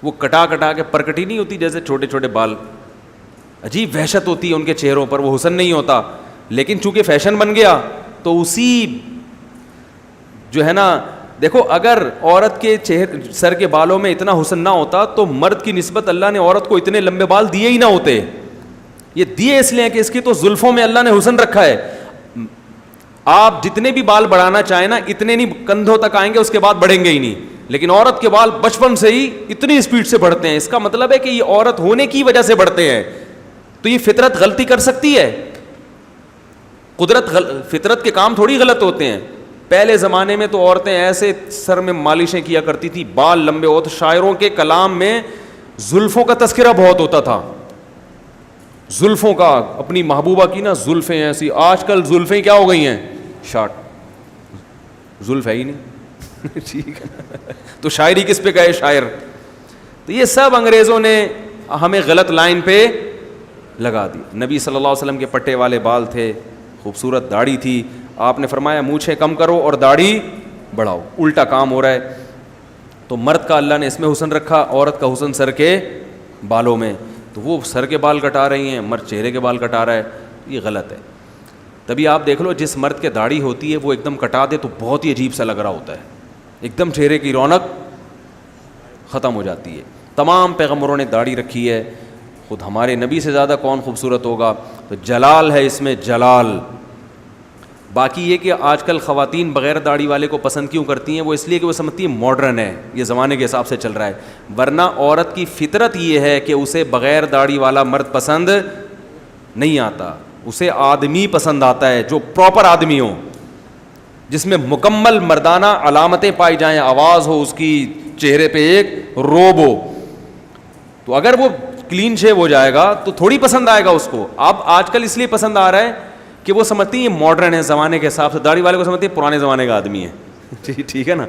وہ کٹا کٹا کے پرکٹی نہیں ہوتی جیسے چھوٹے چھوٹے بال، عجیب وحشت ہوتی ہے ان کے چہروں پر، وہ حسن نہیں ہوتا، لیکن چونکہ فیشن بن گیا تو اسی جو ہے نا، دیکھو اگر عورت کے سر کے بالوں میں اتنا حسن نہ ہوتا تو مرد کی نسبت اللہ نے عورت کو اتنے لمبے بال دیے ہی نہ ہوتے۔ یہ دیے اس لیے کہ اس کی تو زلفوں میں اللہ نے حسن رکھا ہے۔ آپ جتنے بھی بال بڑھانا چاہیں نا اتنے نہیں کندھوں تک آئیں گے، اس کے بعد بڑھیں گے ہی نہیں، لیکن عورت کے بال بچپن سے ہی اتنی اسپیڈ سے بڑھتے ہیں۔ اس کا مطلب ہے کہ یہ عورت ہونے کی وجہ سے بڑھتے ہیں۔ تو یہ فطرت غلطی کر سکتی ہے؟ فطرت کے کام تھوڑی غلط ہوتے ہیں۔ پہلے زمانے میں تو عورتیں ایسے سر میں مالشیں کیا کرتی تھی، بال لمبے ہوتے، شاعروں کے کلام میں زلفوں کا تذکرہ بہت ہوتا تھا، زلفوں کا، اپنی محبوبہ کی نا زلفیں ایسی۔ آج کل زلفیں کیا ہو گئی ہیں؟ شارٹ، زلف ہے ہی نہیں ٹھیک ہے، تو شاعری کس پہ گئے شاعر؟ تو یہ سب انگریزوں نے ہمیں غلط لائن پہ لگا دی۔ نبی صلی اللہ علیہ وسلم کے پٹے والے بال تھے، خوبصورت داڑھی تھی، آپ نے فرمایا مونچھیں کم کرو اور داڑھی بڑھاؤ، الٹا کام ہو رہا ہے۔ تو مرد کا اللہ نے اس میں حسن رکھا، عورت کا حسن سر کے بالوں میں، تو وہ سر کے بال کٹا رہی ہیں، مرد چہرے کے بال کٹا رہا ہے، یہ غلط ہے۔ تبھی آپ دیکھ لو جس مرد کے داڑھی ہوتی ہے وہ ایک دم کٹا دے تو بہت ہی عجیب سا لگ رہا ہوتا ہے، ایک دم چہرے کی رونق ختم ہو جاتی ہے۔ تمام پیغمبروں نے داڑھی رکھی ہے، خود ہمارے نبی سے زیادہ کون خوبصورت ہوگا؟ تو جلال ہے اس میں، جلال۔ باقی یہ کہ آج کل خواتین بغیر داڑھی والے کو پسند کیوں کرتی ہیں؟ وہ اس لیے کہ وہ سمجھتی ہیں ماڈرن ہے، یہ زمانے کے حساب سے چل رہا ہے، ورنہ عورت کی فطرت یہ ہے کہ اسے بغیر داڑھی والا مرد پسند نہیں آتا، اسے آدمی پسند آتا ہے جو پراپر آدمی ہو، جس میں مکمل مردانہ علامتیں پائی جائیں, آواز ہو اس کی, چہرے پہ ایک روب ہو, تو اگر وہ کلین شیو ہو جائے گا تو تھوڑی پسند آئے گا اس کو. اب آج کل اس لیے پسند آ رہا ہے کہ وہ سمجھتی ہیں یہ ماڈرن ہے زمانے کے حساب سے, داڑھی والے کو سمجھتی ہیں پرانے زمانے کا آدمی ہے. ٹھیک ہے نا,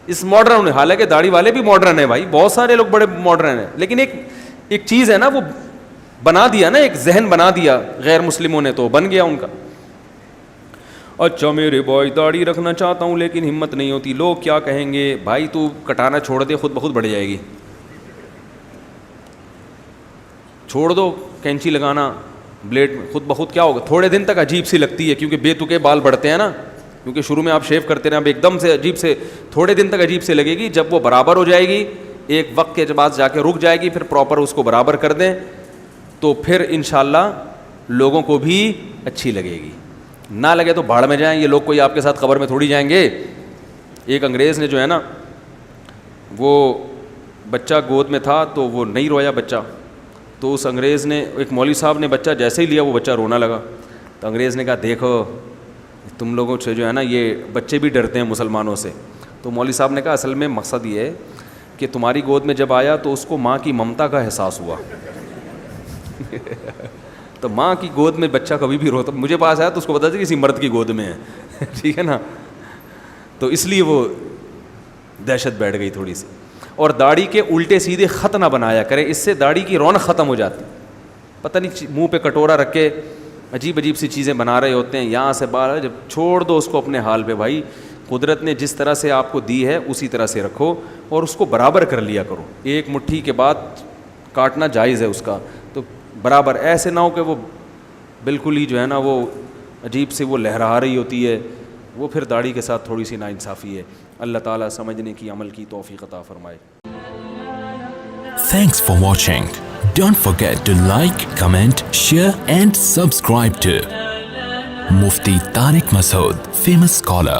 اس ماڈرن, حالانکہ داڑھی والے بھی ماڈرن ہیں بھائی, بہت سارے لوگ بڑے ماڈرن ہیں, لیکن ایک چیز ہے نا, وہ بنا دیا نا, ایک ذہن بنا دیا غیر مسلموں نے, تو بن گیا ان کا. اچھا میرے بھائی داڑھی رکھنا چاہتا ہوں لیکن ہمت نہیں ہوتی, لوگ کیا کہیں گے. بھائی تو کٹانا چھوڑ دے, خود بخود بڑھ جائے گی. چھوڑ دو کینچی لگانا بلیڈ میں, خود بخود کیا ہوگا. تھوڑے دن تک عجیب سی لگتی ہے کیونکہ بے تکے بال بڑھتے ہیں نا, کیونکہ شروع میں آپ شیو کرتے رہے, اب ایک دم سے عجیب سے, تھوڑے دن تک عجیب سے لگے گی. جب وہ برابر ہو جائے گی, ایک وقت کے بعد جا کے رک جائے گی, پھر پراپر اس کو برابر کر دیں تو پھر انشاءاللہ لوگوں کو بھی اچھی لگے گی. نہ لگے تو بھاڑ میں جائیں, یہ لوگ کوئی آپ کے ساتھ قبر میں تھوڑی جائیں گے. ایک انگریز نے جو ہے نا, وہ بچہ گود میں تھا تو وہ نہیں رویا بچہ, تو اس انگریز نے, ایک مولوی صاحب نے بچہ جیسے ہی لیا وہ بچہ رونا لگا. تو انگریز نے کہا دیکھو تم لوگوں سے جو ہے نا یہ بچے بھی ڈرتے ہیں مسلمانوں سے. تو مولوی صاحب نے کہا اصل میں مقصد یہ ہے کہ تمہاری گود میں جب آیا تو اس کو ماں کی ممتا کا احساس ہوا. تو ماں کی گود میں بچہ کبھی بھی روتا, مجھے پاس آیا تو اس کو پتا تھا کسی مرد کی گود میں ہے. ٹھیک ہے نا, تو اس لیے وہ دہشت بیٹھ گئی تھوڑی سی. اور داڑھی کے الٹے سیدھے خط نہ بنایا کرے, اس سے داڑھی کی رونق ختم ہو جاتی. پتہ نہیں منہ پہ کٹورا رکھ کے عجیب عجیب سی چیزیں بنا رہے ہوتے ہیں, یہاں سے باہر, جب چھوڑ دو اس کو اپنے حال پہ. بھائی قدرت نے جس طرح سے آپ کو دی ہے اسی طرح سے رکھو اور اس کو برابر کر لیا کرو. ایک مٹھی کے بعد کاٹنا جائز ہے اس کا, تو برابر, ایسے نہ ہو کہ وہ بالکل ہی جو ہے نا وہ عجیب سے وہ لہرا رہی ہوتی ہے, وہ پھر داڑھی کے ساتھ تھوڑی سی ناانصافی ہے. اللہ تعالیٰ سمجھنے کی, عمل کی توفیق عطا فرمائے. Thanks for watching. Don't forget to like, comment, share and subscribe to Mufti Tariq Masood, famous scholar.